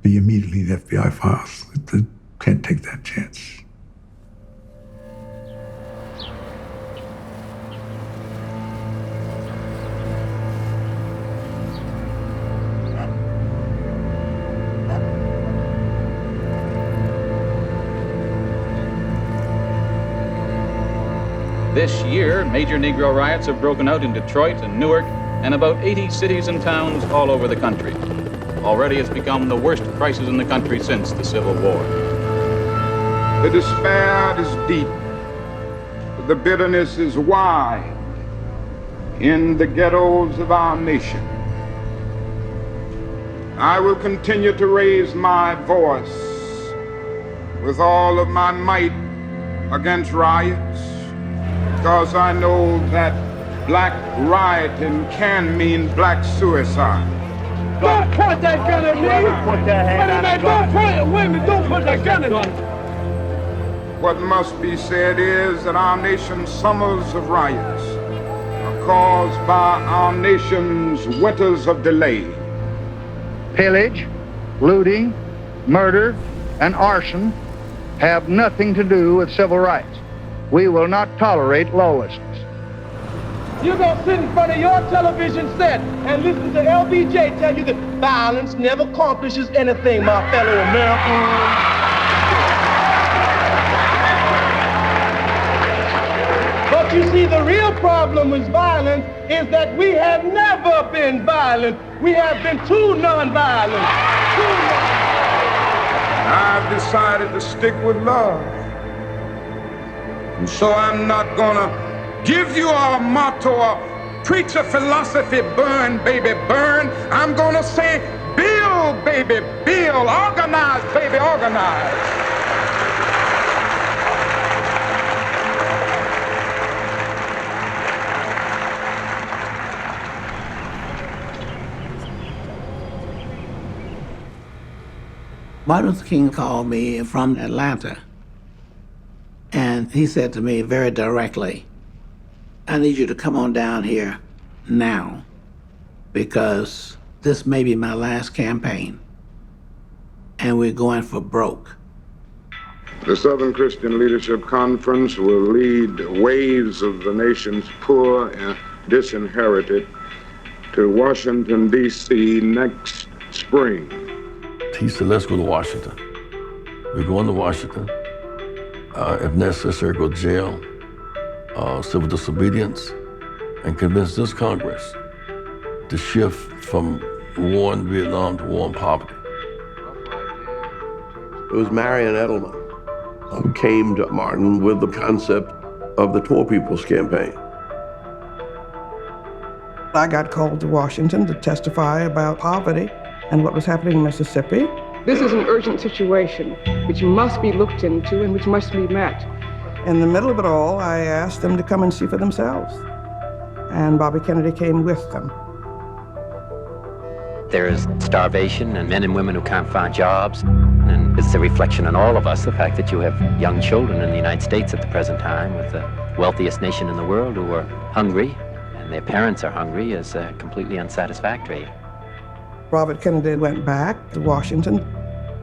E: be immediately in FBI files. They can't take that chance.
W: This year, major Negro riots have broken out in Detroit and Newark and about 80 cities and towns all over the country. Already it's become the worst crisis in the country since the Civil War.
Y: The despair is deep. The bitterness is wide in the ghettos of our nation. I will continue to raise my voice with all of my might against riots, because I know that black rioting can mean black suicide. Don't point that gun at me! Put that hand don't point it with me! Don't put that gun at me! What must be said is that our nation's summers of riots are caused by our nation's winters of delay.
N: Pillage, looting, murder, and arson have nothing to do with civil rights. We will not tolerate lawlessness.
Y: You're gonna sit in front of your television set and listen to LBJ tell you that violence never accomplishes anything, my fellow Americans. But you see, the real problem with violence is that we have never been violent. We have been too nonviolent. I've decided to stick with love. And so I'm not gonna give you a motto, a preacher philosophy, burn, baby, burn. I'm gonna say, build, baby, build, organize, baby, organize.
G: Martin Luther King called me from Atlanta, and he said to me very directly, I need you to come on down here now, because this may be my last campaign, and we're going for broke.
Y: The Southern Christian Leadership Conference will lead waves of the nation's poor and disinherited to Washington, D.C. next spring.
D: He said, let's go to Washington. We're going to Washington. If necessary, go to jail, civil disobedience, and convince this Congress to shift from war in Vietnam to war in poverty.
C: It was Marion Edelman who came to Martin with the concept of the Poor People's Campaign.
I: I got called to Washington to testify about poverty and what was happening in Mississippi.
K: This is an urgent situation which must be looked into and which must be met.
I: In the middle of it all, I asked them to come and see for themselves. And Bobby Kennedy came with them.
O: There is starvation and men and women who can't find jobs. And it's a reflection on all of us, the fact that you have young children in the United States at the present time with the wealthiest nation in the world who are hungry, and their parents are hungry, is completely unsatisfactory.
I: Robert Kennedy went back to Washington.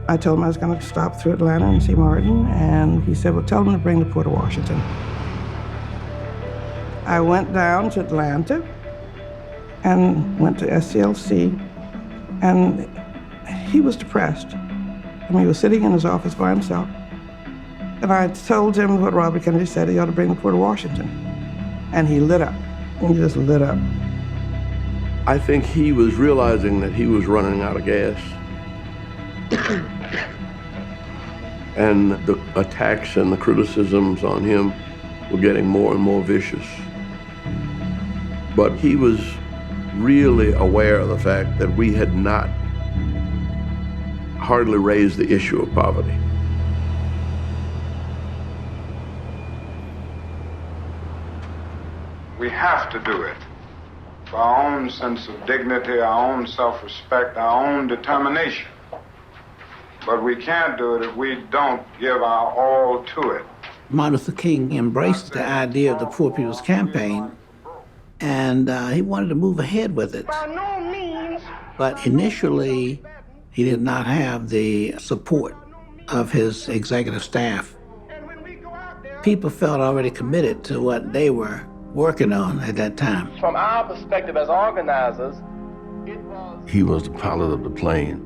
I: I told him I was going to stop through Atlanta and see Martin, and he said, well, tell them to bring the Port of Washington. I went down to Atlanta and went to SCLC, and he was depressed. I mean, he was sitting in his office by himself, and I told him what Robert Kennedy said, he ought to bring the Port of Washington. And he lit up. He just lit up.
C: I think he was realizing that he was running out of gas. And the attacks and the criticisms on him were getting more and more vicious. But he was really aware of the fact that we had not hardly raised the issue of poverty.
J: We have to do it for our own sense of dignity, our own self-respect, our own determination. But we can't do it if we don't give our all to it.
G: Martin Luther King embraced the idea of the Poor People's Campaign, and he wanted to move ahead with it.
Y: By no means.
G: But initially, he did not have the support of his executive staff. People felt already committed to what they were working on at that time.
P: From our perspective as organizers,
D: He was the pilot of the plane,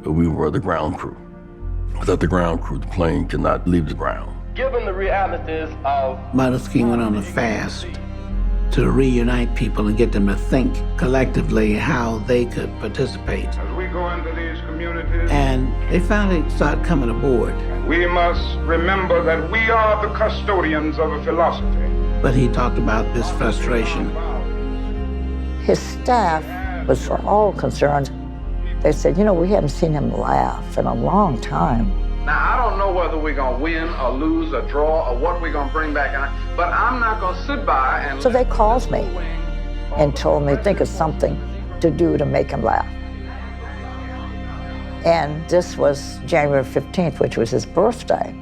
D: but we were the ground crew. Without the ground crew, the plane could not leave the ground.
P: given the realities of
G: Martin Luther King went on a fast to reunite people and get them to think collectively how they could participate.
J: As we go into these communities,
G: And they finally started coming aboard.
J: we must remember that we are the custodians of a philosophy.
G: But he talked about this frustration.
H: His staff was all concerned. They said, you know, we haven't seen him laugh in a long time.
Q: Now, I don't know whether we're going to win or lose or draw or what we're going to bring back, but I'm not going to sit by and...
H: So they called me and told me, think of something to do to make him laugh. And this was January 15th, which was his birthday,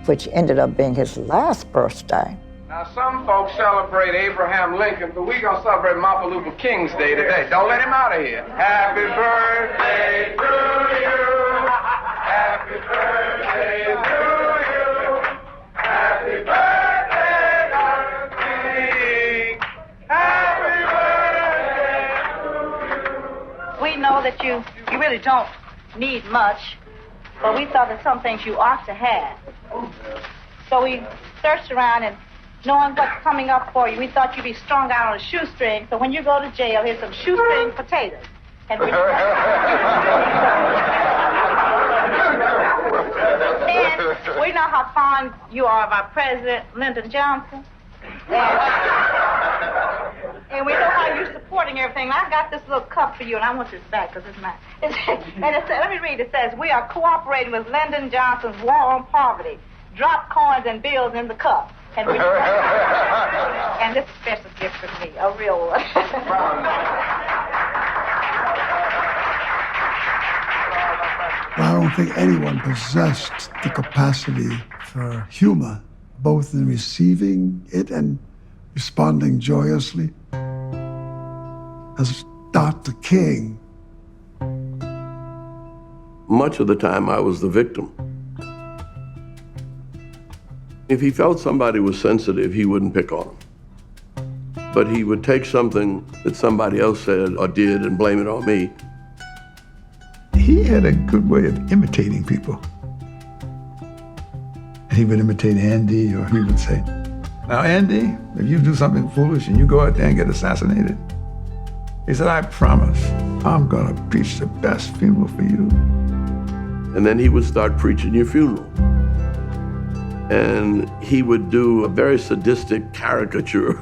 H: which ended up being his last birthday.
Q: Now, some folks celebrate Abraham Lincoln, but we're going to celebrate Martin Luther King's Day today. Don't let him out of here. Happy birthday to you. Happy birthday to you. Happy birthday, Dr. King. Happy birthday to you.
M: We know that you really don't need much, but we thought that some things you ought to have. So we searched around, and knowing what's coming up for you, we thought you'd be strung out on a shoestring, so when you go to jail, here's some shoestring potatoes. And we and we know how fond you are of our President Lyndon Johnson. And we know how you're supporting everything. I got this little cup for you, and I want this back because it's mine. And it says, let me read. It says, we are cooperating with Lyndon Johnson's war on poverty. Drop coins and bills in the cup. And, and this is a special gift for me, a real one.
B: I don't think anyone possessed the capacity for humor, both in receiving it and responding joyously. As Dr. King.
C: Much of the time, I was the victim. If he felt somebody was sensitive, he wouldn't pick on them. But he would take something that somebody else said or did and blame it on me.
E: He had a good way of imitating people. He would imitate Andy, or he would say, now, Andy, if you do something foolish and you go out there and get assassinated, he said, I promise, I'm gonna preach the best funeral for you.
C: And then he would start preaching your funeral. And he would do a very sadistic caricature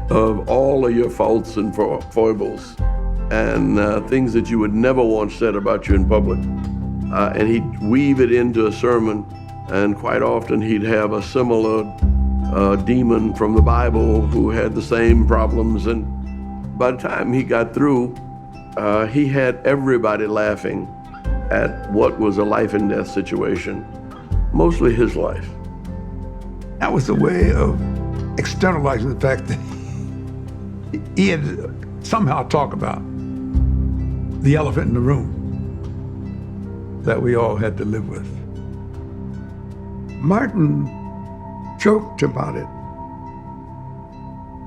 C: of all of your faults and foibles. and things that you would never want said about you in public. And he'd weave it into a sermon, and quite often he'd have a similar demon from the Bible who had the same problems. And by the time he got through, he had everybody laughing at what was a life and death situation, mostly his life.
E: That was a way of externalizing the fact that he had to somehow talk about the elephant in the room that we all had to live with.
B: Martin joked about it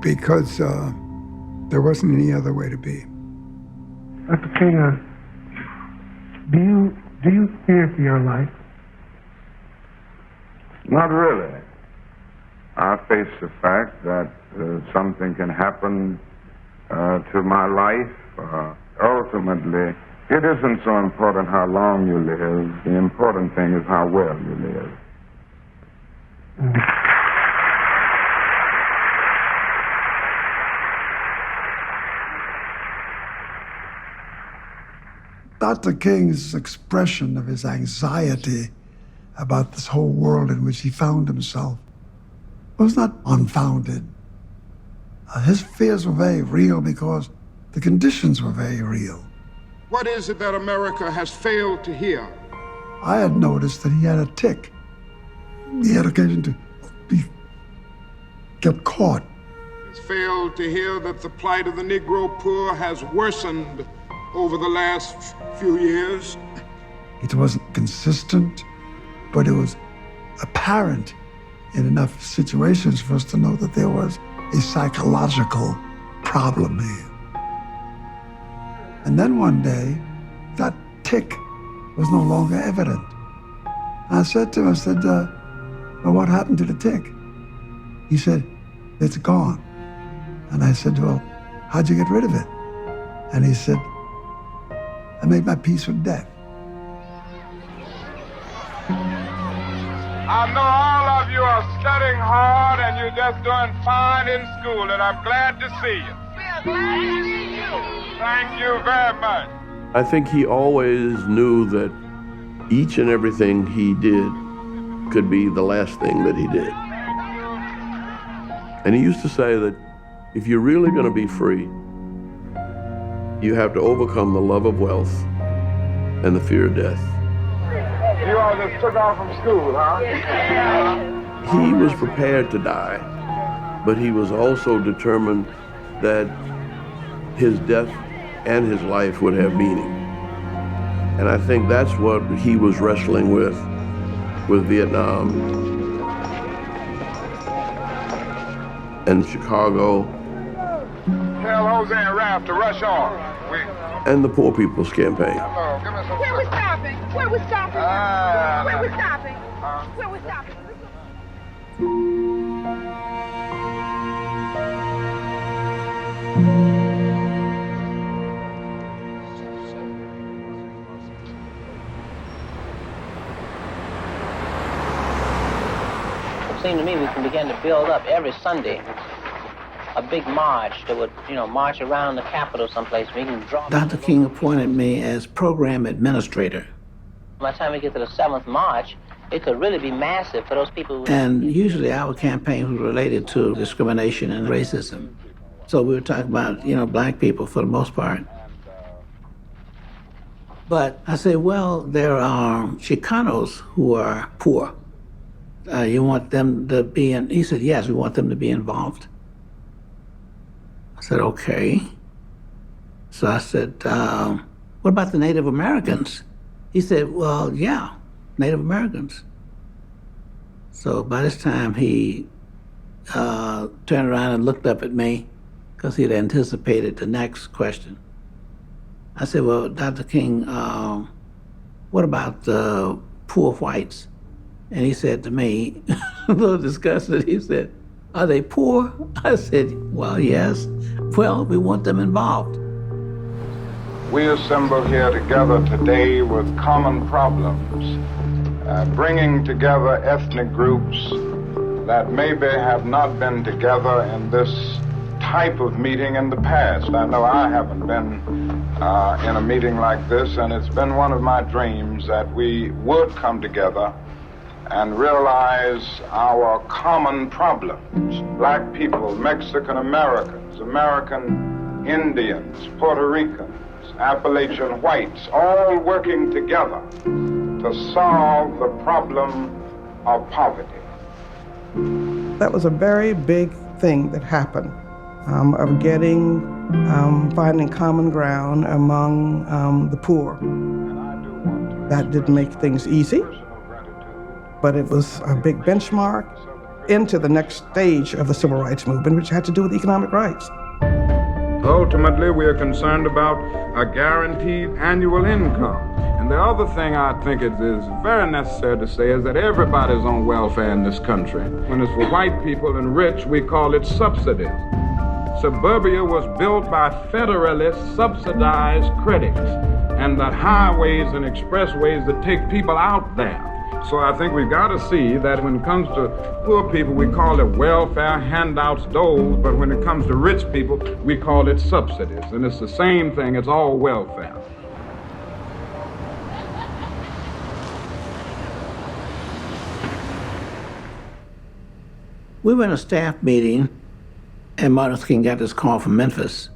B: because there wasn't any other way to be.
F: Dr. King, do you fear for your life?
J: Not really. I face the fact that something can happen to my life. Ultimately, it isn't so important how long you live. The important thing is how well you live.
B: Dr. King's expression of his anxiety about this whole world in which he found himself was not unfounded. His fears were very real because the conditions were very real.
L: What is it that America has failed to hear?
B: I had noticed that he had a tic. He had occasion to get caught.
L: Has failed to hear that the plight of the Negro poor has worsened over the last few years.
B: It wasn't consistent, but it was apparent in enough situations for us to know that there was a psychological problem here. And then one day, that tic was no longer evident. I said to him, well, what happened to the tic? He said, it's gone. And I said, well, how'd you get rid of it? And he said, I made my peace with death.
L: I know all of you are studying hard and you're just doing fine in school, and I'm glad to see you. We're glad to see you. Thank you very much.
C: I think he always knew that each and everything he did could be the last thing that he did. And he used to say that if you're really going to be free, you have to overcome the love of wealth and the fear of death.
L: You all just took off from school, huh?
C: He was prepared to die, but he was also determined that his death and his life would have meaning. And I think that's what he was wrestling with Vietnam and Chicago.
L: Tell Jose and Ralph to rush on.
C: And the Poor People's Campaign.
L: Hello, give me some.
M: Where we stopping? Where we stopping? Where we stopping? Where we stopping?
R: It seemed to me we can begin to build up every Sunday a big march that would, march around the Capitol someplace. We can draw.
G: Dr. King appointed me as program administrator.
R: By the time we get to the 7th March, it could really be massive for those people.
G: And usually our campaign was related to discrimination and racism. So we were talking about, black people for the most part. But I said, well, there are Chicanos who are poor. You want them to be in? He said, yes, we want them to be involved. I said, okay. So I said, what about the Native Americans? He said, well, yeah, Native Americans. So by this time he turned around and looked up at me because he had anticipated the next question. I said, well, Dr. King, what about the poor whites? And he said to me, a little disgusted, he said, are they poor? I said, well, yes. Well, we want them involved.
J: We assemble here together today with common problems, bringing together ethnic groups that maybe have not been together in this type of meeting in the past. I know I haven't been in a meeting like this, and it's been one of my dreams that we would come together and realize our common problems. Black people, Mexican Americans, American Indians, Puerto Ricans, Appalachian whites, all working together to solve the problem of poverty.
I: That was a very big thing that happened, of finding common ground among the poor. That didn't make things easy, but it was a big benchmark into the next stage of the civil rights movement, which had to do with economic rights.
J: Ultimately, we are concerned about a guaranteed annual income. And the other thing I think it is very necessary to say is that everybody's on welfare in this country. When it's for white people and rich, we call it subsidies. Suburbia was built by federally subsidized critics and the highways and expressways that take people out there. So I think we've got to see that when it comes to poor people, we call it welfare, handouts, doles, but when it comes to rich people, we call it subsidies. And it's the same thing, it's all welfare.
G: We were in a staff meeting, and Martin Luther King got this call from Memphis.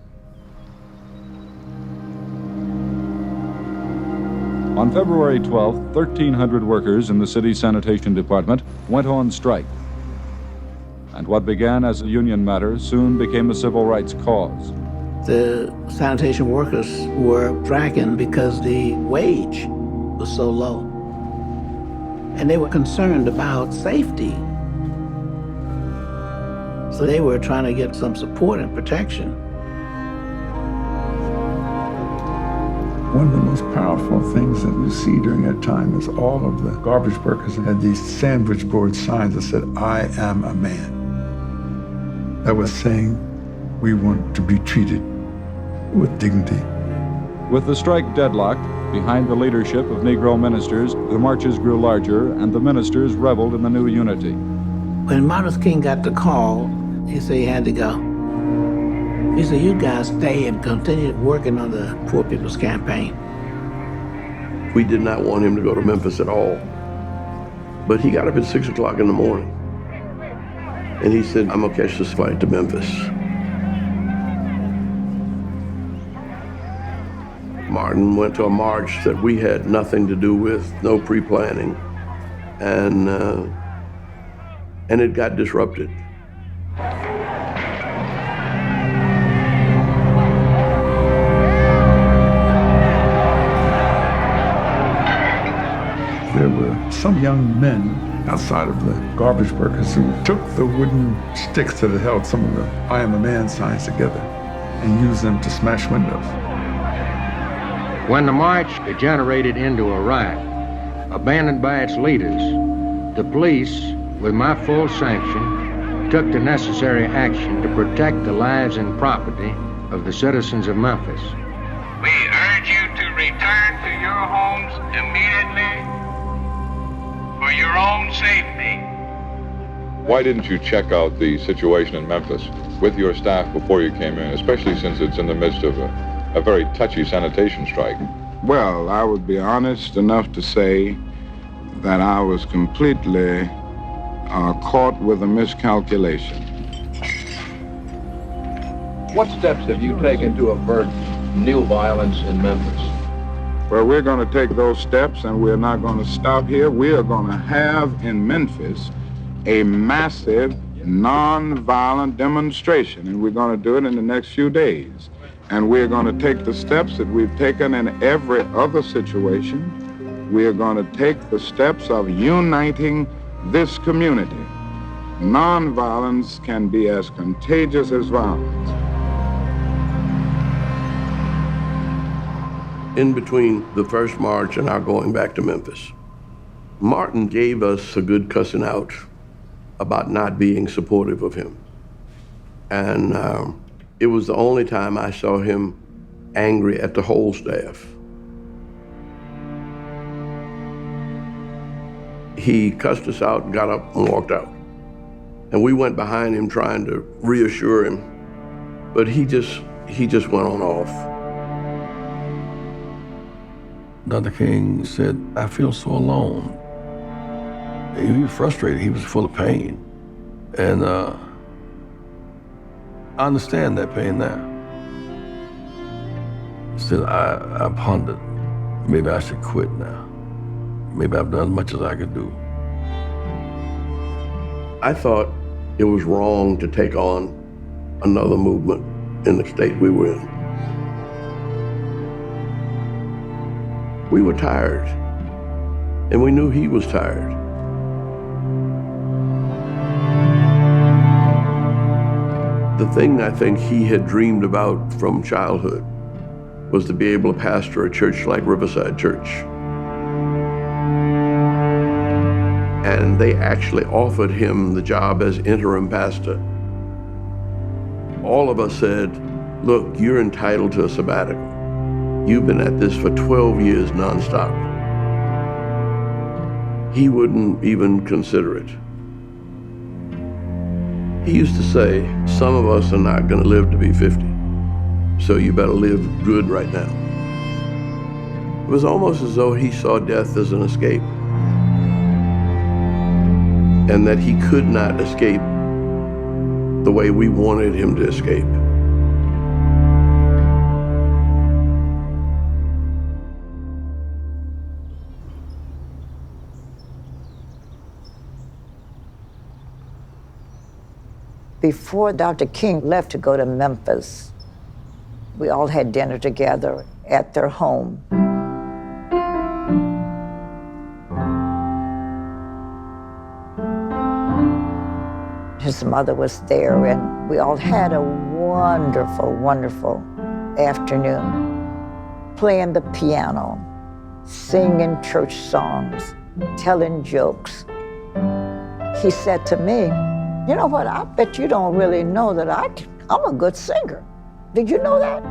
A: On February 12th, 1,300 workers in the city sanitation department went on strike. And what began as a union matter soon became a civil rights cause.
G: The sanitation workers were striking because the wage was so low. And they were concerned about safety. So they were trying to get some support and protection.
E: One of the most powerful things that you see during that time is all of the garbage workers had these sandwich board signs that said, "I am a man." That was saying, we want to be treated with dignity.
A: With the strike deadlocked, behind the leadership of Negro ministers, the marches grew larger and the ministers reveled in the new unity.
G: When Martin Luther King got the call, he said he had to go. He said, "You guys stay and continue working on the Poor People's Campaign."
C: We did not want him to go to Memphis at all. But he got up at 6 o'clock in the morning. And he said, "I'm gonna catch this flight to Memphis." Martin went to a march that we had nothing to do with, no pre-planning. And it got disrupted.
E: There were some young men outside of the garbage workers who took the wooden sticks that had held some of the "I am a man" signs together and used them to smash windows.
S: When the march degenerated into a riot, abandoned by its leaders, the police, with my full sanction, took the necessary action to protect the lives and property of the citizens of Memphis.
Y: We urge you to return to your homes immediately for your own safety.
T: Why didn't you check out the situation in Memphis with your staff before you came in, especially since it's in the midst of a very touchy sanitation strike?
J: Well, I would be honest enough to say that I was completely caught with a miscalculation.
U: What steps have you taken to avert new violence in Memphis?
J: Well, we're going to take those steps, and we're not going to stop here. We are going to have in Memphis a massive non-violent demonstration, and we're going to do it in the next few days. And we're going to take the steps that we've taken in every other situation. We are going to take the steps of uniting this community. Non-violence can be as contagious as violence.
C: In between the first march and our going back to Memphis, Martin gave us a good cussing out about not being supportive of him. And it was the only time I saw him angry at the whole staff. He cussed us out, got up and walked out. And we went behind him trying to reassure him, but he just went on off.
D: Dr. King said, I feel so alone. He was frustrated. He was full of pain. And I understand that pain now. He said, I pondered, maybe I should quit now. Maybe I've done as much as I could do.
C: I thought it was wrong to take on another movement in the state we were in. We were tired, and we knew he was tired. The thing I think he had dreamed about from childhood was to be able to pastor a church like Riverside Church. And they actually offered him the job as interim pastor. All of us said, look, you're entitled to a sabbatical. You've been at this for 12 years nonstop. He wouldn't even consider it. He used to say, some of us are not gonna live to be 50, so you better live good right now. It was almost as though he saw death as an escape, and that he could not escape the way we wanted him to escape.
H: Before Dr. King left to go to Memphis, we all had dinner together at their home. His mother was there, and we all had a wonderful, wonderful afternoon, playing the piano, singing church songs, telling jokes. He said to me, you know what, I bet you don't really know that I'm a good singer. Did you know that?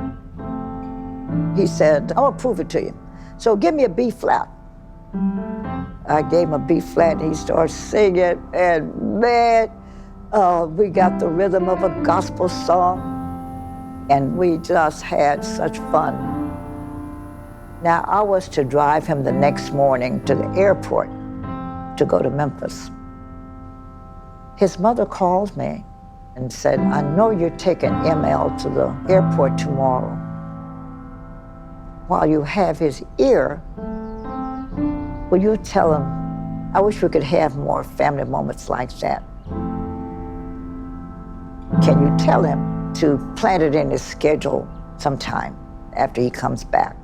H: He said, I'll prove it to you. So give me a B flat. I gave him a B flat, and he started singing, and man, we got the rhythm of a gospel song, and we just had such fun. Now, I was to drive him the next morning to the airport to go to Memphis. His mother called me and said, I know you're taking ML to the airport tomorrow. While you have his ear, will you tell him, I wish we could have more family moments like that. Can you tell him to plan it in his schedule sometime after he comes back?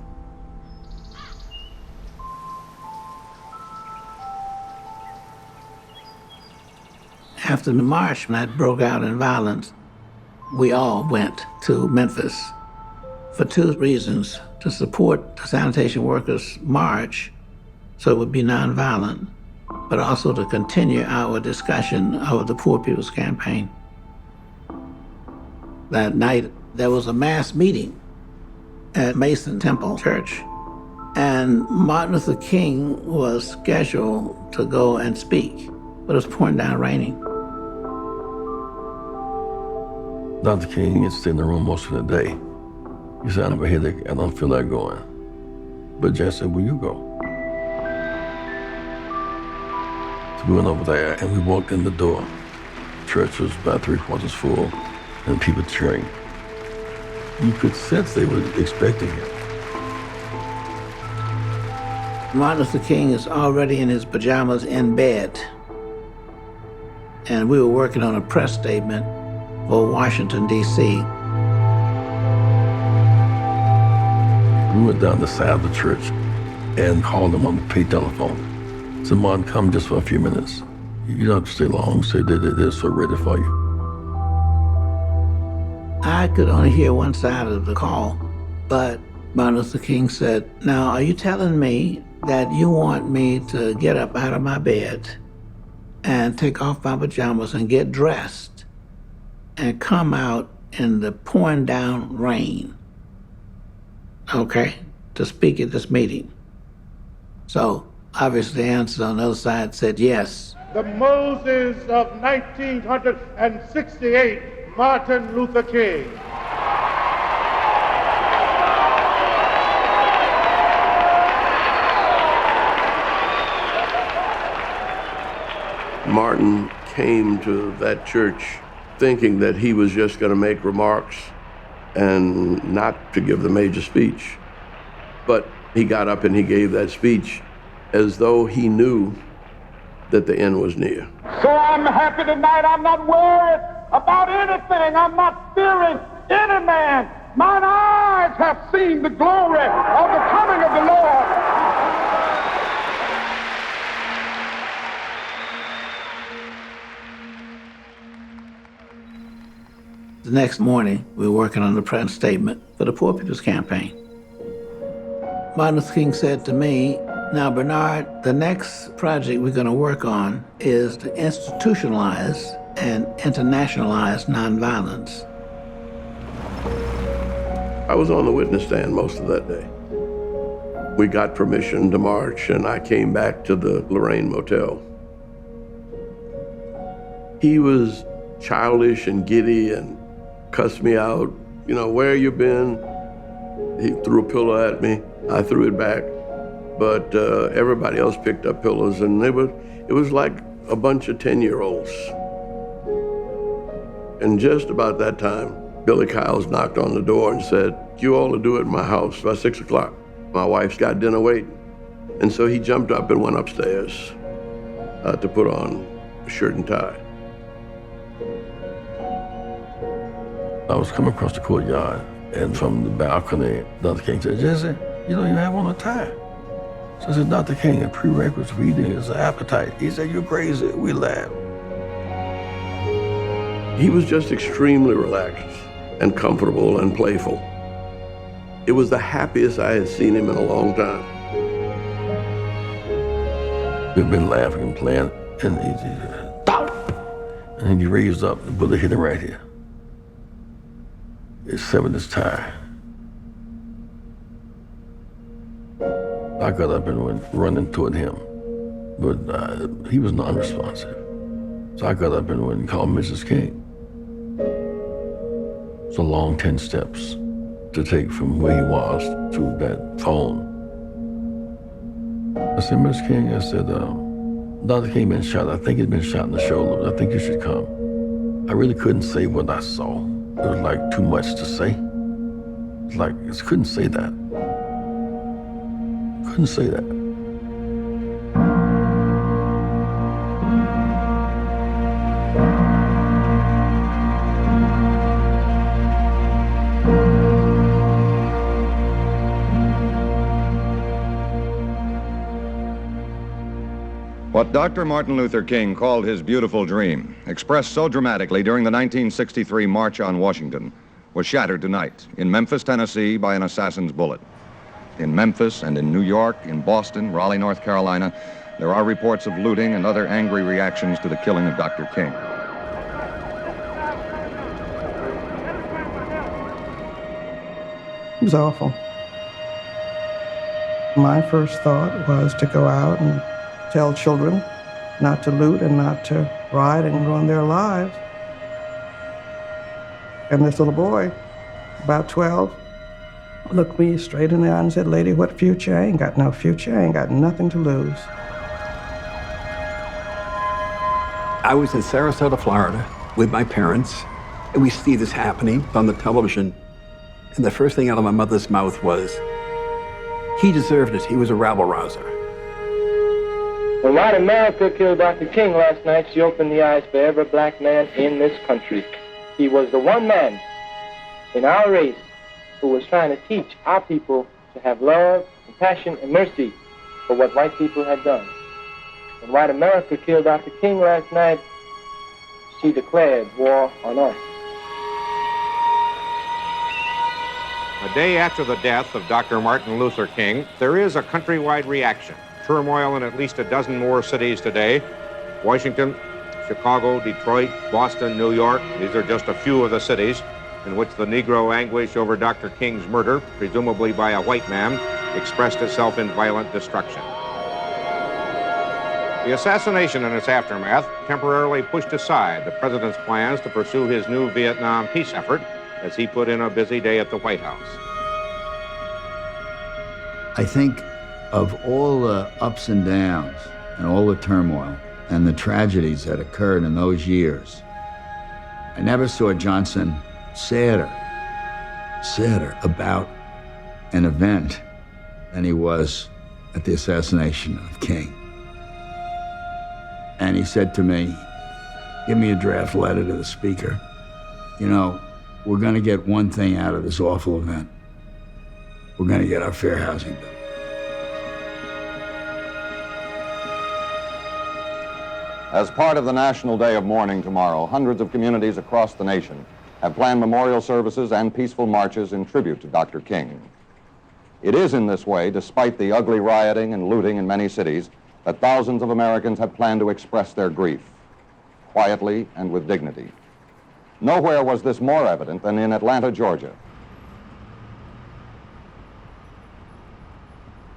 G: After the march that broke out in violence, we all went to Memphis for two reasons: to support the sanitation workers' march so it would be nonviolent, but also to continue our discussion of the Poor People's Campaign. That night, there was a mass meeting at Mason Temple Church, and Martin Luther King was scheduled to go and speak, but it was pouring down raining.
D: Dr. King had stayed in the room most of the day. He said, I have a headache, I don't feel like going. But Jess said, will you go? So we went over there and we walked in the door. Church was about 3/4 full and people cheering. You could sense they were expecting him.
G: Martin Luther King is already in his pajamas in bed. And we were working on a press statement for Washington, D.C.
D: We went down the side of the church and called him on the pay telephone. Said, Martin, come just for a few minutes. You don't have to stay long. Said, they're so ready for you.
G: I could only hear one side of the call, but Martin Luther King said, now, are you telling me that you want me to get up out of my bed and take off my pajamas and get dressed and come out in the pouring down rain, okay, to speak at this meeting? So obviously the answer on the other side said yes.
L: The Moses of 1968, Martin Luther King.
C: Martin came to that church thinking that he was just going to make remarks and not to give the major speech. But he got up and he gave that speech as though he knew that the end was near.
Y: So I'm happy tonight. I'm not worried about anything. I'm not fearing any man. Mine eyes have seen the glory of the coming of the Lord.
G: The next morning, we were working on the press statement for the Poor People's Campaign. Martin Luther King said to me, "Now, Bernard, the next project we're going to work on is to institutionalize and internationalize nonviolence."
C: I was on the witness stand most of that day. We got permission to march, and I came back to the Lorraine Motel. He was childish and giddy and cussed me out. You know, where you been? He threw a pillow at me. I threw it back. But everybody else picked up pillows, and it was like a bunch of 10-year-olds. And just about that time, Billy Kyles knocked on the door and said, "You all will do it in my house by 6 o'clock. My wife's got dinner waiting." And so he jumped up and went upstairs to put on a shirt and tie.
D: I was coming across the courtyard, and from the balcony, Dr. King said, "Jesse, you don't even have on a tie." So I said, "Dr. King, a prerequisite for eating is appetite." He said, "You're crazy." We laughed.
C: He was just extremely relaxed and comfortable and playful. It was the happiest I had seen him in a long time.
D: We've been laughing and playing, and he said, "Stop!" And then he raised up, the bullet hit him right here. It severed his tie. I got up and went running toward him, but he was non-responsive. So I got up and went and called Mrs. King. It's a long 10 steps to take from where he was to that phone. I said, "Miss King," I said, "Dr. King been shot. I think he's been shot in the shoulder. I think you should come." I really couldn't say what I saw. It was like too much to say. It's like, I just couldn't say that. Couldn't say that.
K: What Dr. Martin Luther King called his beautiful dream, expressed so dramatically during the 1963 March on Washington, was shattered tonight in Memphis, Tennessee by an assassin's bullet. In Memphis and in New York, in Boston, Raleigh, North Carolina, there are reports of looting and other angry reactions to the killing of Dr. King.
I: It was awful. My first thought was to go out and tell children not to loot and not to riot and ruin their lives. And this little boy, about 12, looked me straight in the eye and said, "Lady, what future? I ain't got no future. I ain't got nothing to lose."
N: I was in Sarasota, Florida with my parents, and we see this happening on the television. And the first thing out of my mother's mouth was, "He deserved it. He was a rabble-rouser."
P: When white America killed Dr. King last night, she opened the eyes for every black man in this country. He was the one man in our race who was trying to teach our people to have love, compassion, and mercy for what white people had done. When white America killed Dr. King last night, she declared war on us.
V: A day after the death of Dr. Martin Luther King, there is a countrywide reaction. Turmoil in at least a dozen more cities today. Washington, Chicago, Detroit, Boston, New York. These are just a few of the cities in which the Negro anguish over Dr. King's murder, presumably by a white man, expressed itself in violent destruction. The assassination and its aftermath temporarily pushed aside the president's plans to pursue his new Vietnam peace effort as he put in a busy day at the White House.
W: I think of all the ups and downs and all the turmoil,
F: and the tragedies that occurred in those years, I never saw Johnson sadder about an event than he was at the assassination of King. And he said to me, give me a draft letter to the speaker. You know, we're gonna get one thing out of this awful event. We're gonna get our fair housing bill.
K: As part of the National Day of Mourning tomorrow, hundreds of communities across the nation have planned memorial services and peaceful marches in tribute to Dr. King. It is in this way, despite the ugly rioting and looting in many cities, that thousands of Americans have planned to express their grief, quietly and with dignity. Nowhere was this more evident than in Atlanta, Georgia.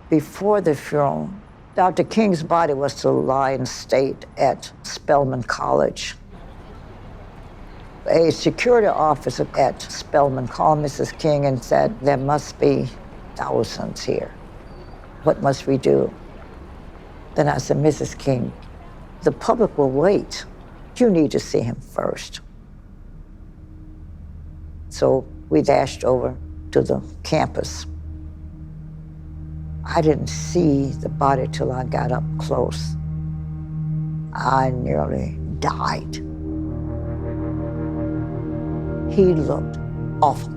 H: Before the funeral, Dr. King's body was to lie in state at Spelman College. A security officer at Spelman called Mrs. King and said, there must be thousands here. What must we do? Then I said, Mrs. King, the public will wait. You need to see him first. So we dashed over to the campus. I didn't see the body till I got up close. I nearly died. He looked awful.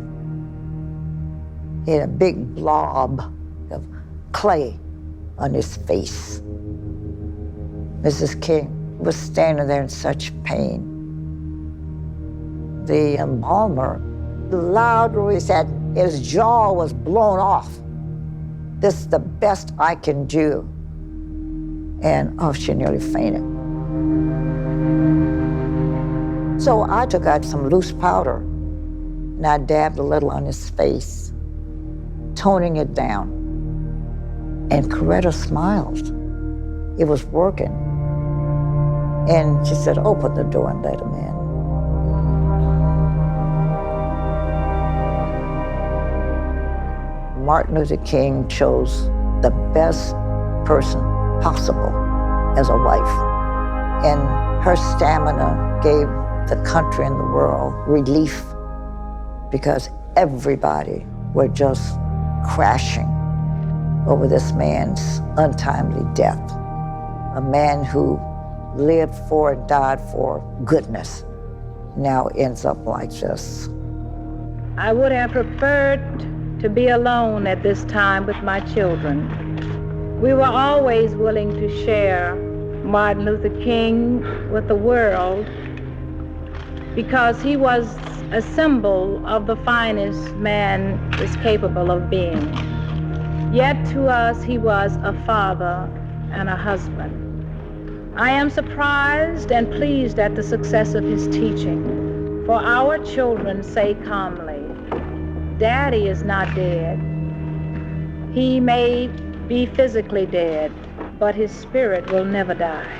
H: He had a big blob of clay on his face. Mrs. King was standing there in such pain. The embalmer, loudly said his jaw was blown off. This is the best I can do. And she nearly fainted. So I took out some loose powder and I dabbed a little on his face, toning it down. And Coretta smiled. It was working. And she said, open the door and let him in. Martin Luther King chose the best person possible as a wife. And her stamina gave the country and the world relief because everybody were just crashing over this man's untimely death. A man who lived for and died for goodness now ends up like this.
O: I would have preferred to be alone at this time with my children. We were always willing to share Martin Luther King with the world because he was a symbol of the finest man is capable of being. Yet to us, he was a father and a husband. I am surprised and pleased at the success of his teaching. For our children say calmly, Daddy is not dead. He may be physically dead, but his spirit will never die.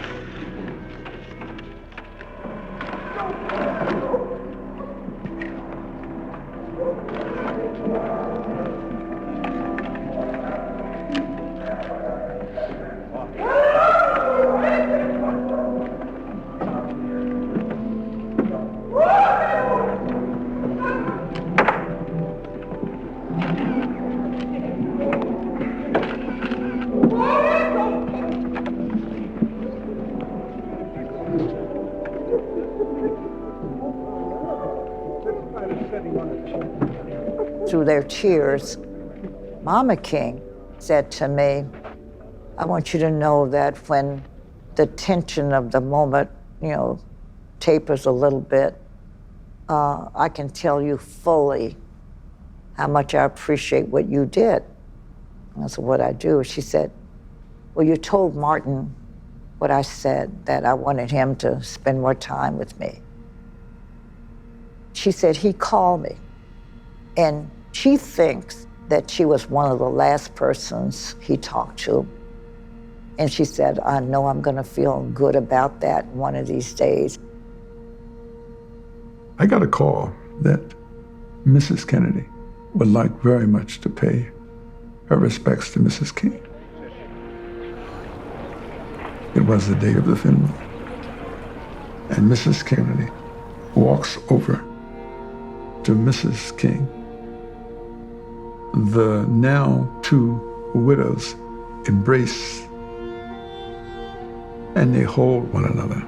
H: Through their tears, Mama King said to me, I want you to know that when the tension of the moment, tapers a little bit, I can tell you fully how much I appreciate what you did. And I said, what I do? She said, well, you told Martin what I said, that I wanted him to spend more time with me. She said, he called me, and she thinks that she was one of the last persons he talked to. And she said, I know I'm gonna feel good about that one of these days.
E: I got a call that Mrs. Kennedy would like very much to pay her respects to Mrs. King. It was the day of the funeral. And Mrs. Kennedy walks over to Mrs. King. The now two widows embrace and they hold one another.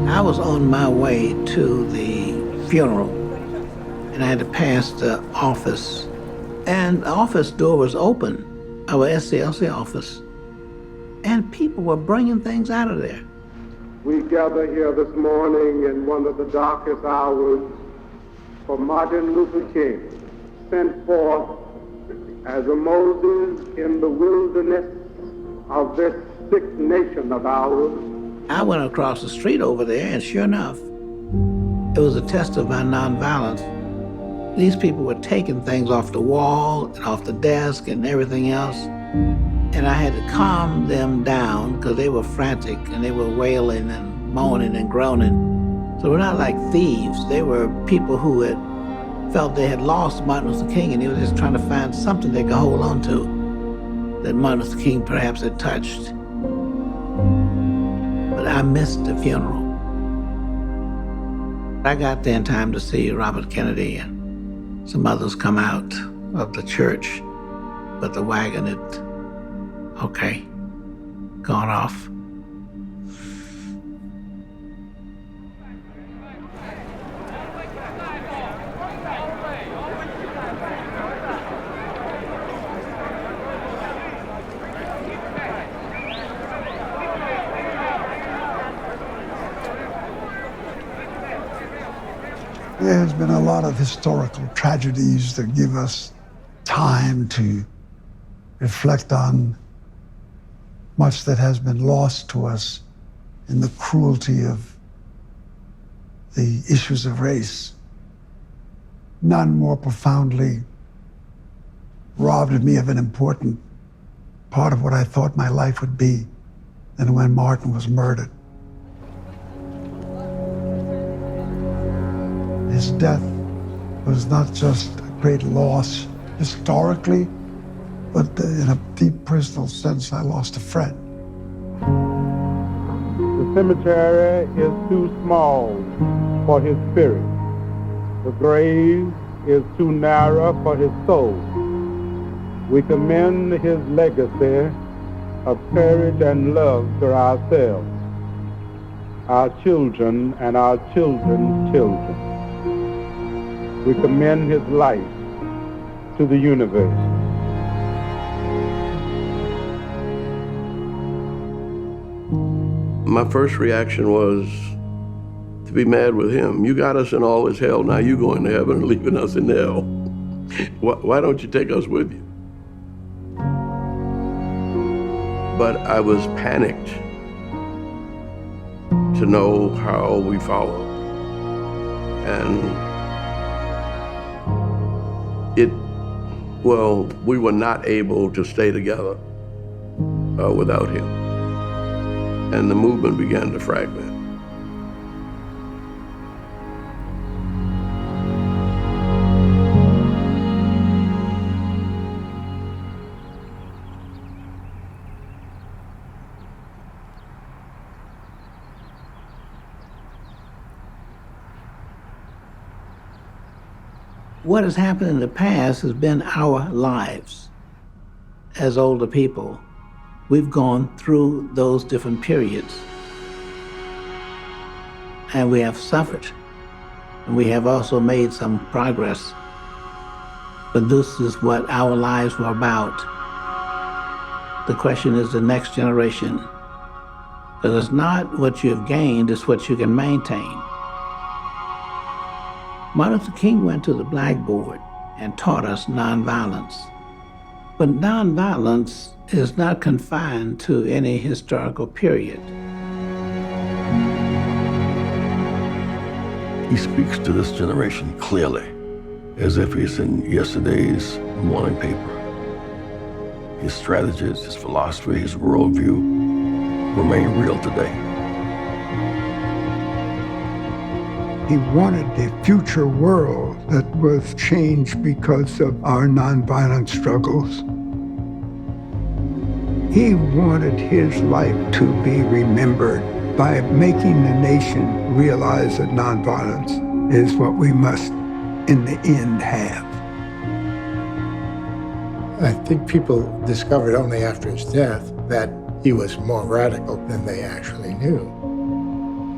G: I was on my way to the funeral, and I had to pass the office. And the office door was open, our SCLC office, and people were bringing things out of there.
B: We gather here this morning in one of the darkest hours for Martin Luther King, sent forth as a Moses in the wilderness of this sick nation of ours.
G: I went across the street over there, and sure enough, it was a test of my nonviolence. These people were taking things off the wall and off the desk and everything else. And I had to calm them down because they were frantic and they were wailing and moaning and groaning. So we're not like thieves. They were people who had felt they had lost Martin Luther King, and they were just trying to find something they could hold on to that Martin Luther King perhaps had touched. But I missed the funeral. I got there in time to see Robert Kennedy and some others come out of the church, but the wagon had, gone off.
M: There's been a lot of historical tragedies that give us time to reflect on much that has been lost to us in the cruelty of the issues of race. None more profoundly robbed me of an important part of what I thought my life would be than when Martin was murdered. His death was not just a great loss historically, but in a deep personal sense, I lost a friend.
B: The cemetery is too small for his spirit. The grave is too narrow for his soul. We commend his legacy of courage and love to ourselves, our children, and our children's children. We commend his life to the universe.
C: My first reaction was to be mad with him. You got us in all this hell, now you going to heaven and leaving us in hell. Why don't you take us with you? But I was panicked to know how we followed. And we were not able to stay together without him. And the movement began to fragment.
G: What has happened in the past has been our lives as older people. We've gone through those different periods. And we have suffered. And we have also made some progress. But this is what our lives were about. The question is the next generation. Because it's not what you have gained, it's what you can maintain. Martin Luther King went to the blackboard and taught us nonviolence. But nonviolence is not confined to any historical period.
D: He speaks to this generation clearly, as if it's in yesterday's morning paper. His strategies, his philosophy, his worldview remain real today.
A: He wanted a future world that was changed because of our nonviolent struggles. He wanted his life to be remembered by making the nation realize that nonviolence is what we must, in the end, have.
Q: I think people discovered only after his death that he was more radical than they actually knew.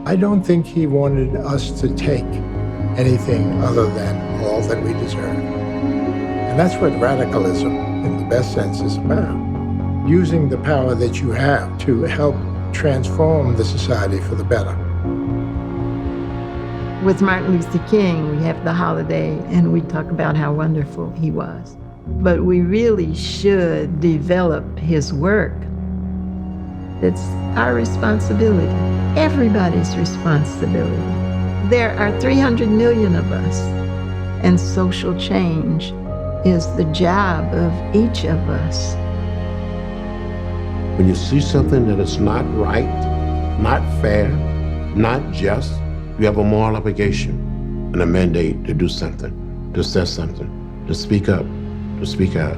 Q: I don't think he wanted us to take anything other than all that we deserve. And that's what radicalism, in the best sense, is about. Using the power that you have to help transform the society for the better.
R: With Martin Luther King, we have the holiday and we talk about how wonderful he was. But we really should develop his work. It's our responsibility, everybody's responsibility. There are 300 million of us, and social change is the job of each of us.
W: When you see something that is not right, not fair, not just, you have a moral obligation and a mandate to do something, to say something, to speak up, to speak out.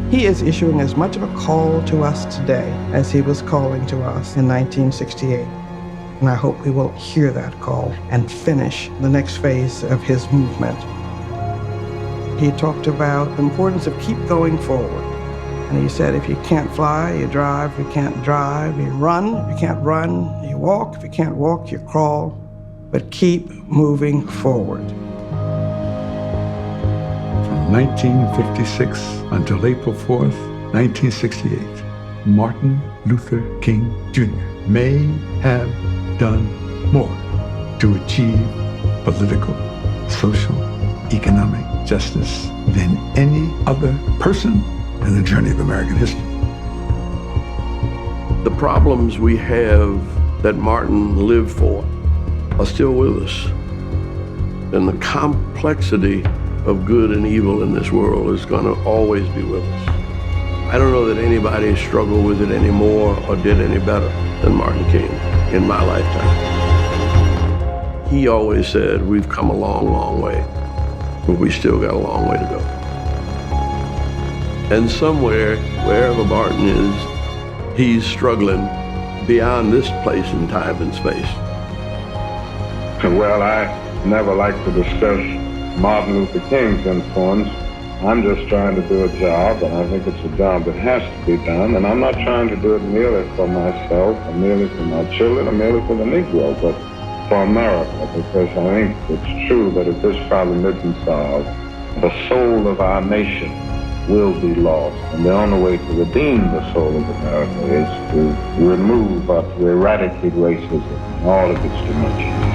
I: He is issuing as much of a call to us today as he was calling to us in 1968. And I hope we will hear that call and finish the next phase of his movement. He talked about the importance of keep going forward. And he said, if you can't fly, you drive. If you can't drive, you run. If you can't run, you walk. If you can't walk, you crawl. But keep moving forward.
E: 1956 until April 4th, 1968, Martin Luther King Jr. may have done more to achieve political, social, economic justice than any other person in the journey of American history.
C: The problems we have that Martin lived for are still with us. And the complexity of good and evil in this world is going to always be with us. I don't know that anybody struggled with it any more or did any better than Martin King in my lifetime. He always said, we've come a long, long way, but we still got a long way to go. And somewhere, wherever Martin is, he's struggling beyond this place in time and space.
J: Well, I never like to discuss Martin Luther King's influence. I'm just trying to do a job, and I think it's a job that has to be done. And I'm not trying to do it merely for myself, or merely for my children, or merely for the Negro, but for America, because I think it's true that if this problem isn't solved, the soul of our nation will be lost. And the only way to redeem the soul of America is to remove or to eradicate racism in all of its dimensions.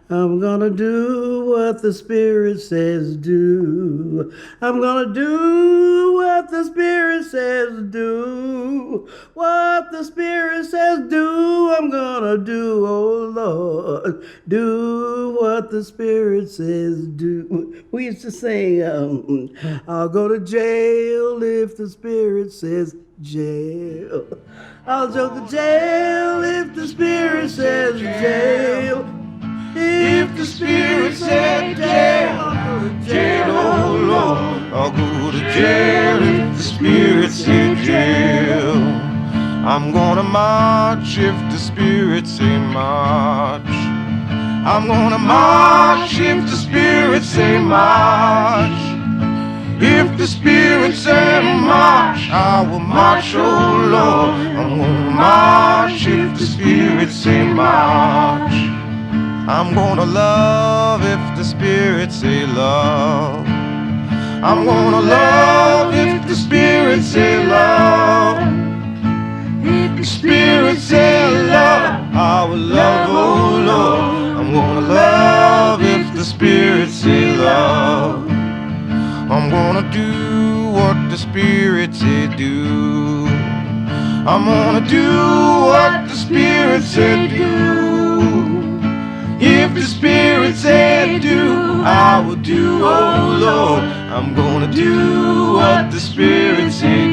X: I'm gonna do what the Spirit says do. I'm gonna do what the Spirit says do. What the Spirit says do, I'm gonna do, oh Lord. Do what the Spirit says do. We used to sing, I'll go to jail if the Spirit says jail. I'll go to jail if the Spirit says jail. If the Spirit said jail, I'll go to jail, oh Lord. I'll go to jail if the Spirit said jail. I'm gonna march if the Spirit say march. I'm gonna march if the Spirit say march. If the Spirit say march, I will march, oh Lord. I'm gonna march if the Spirit say march. I'm gonna love if the Spirit say love. I'm gonna love if the Spirit say love. If the Spirit say love, I will love, oh Lord. I'm gonna
L: the Spirit said, Lord. I'm gonna do what the Spirit said do. I'm gonna do what the Spirit said do. If the Spirit said do, I will do, oh Lord. I'm gonna do what the Spirit said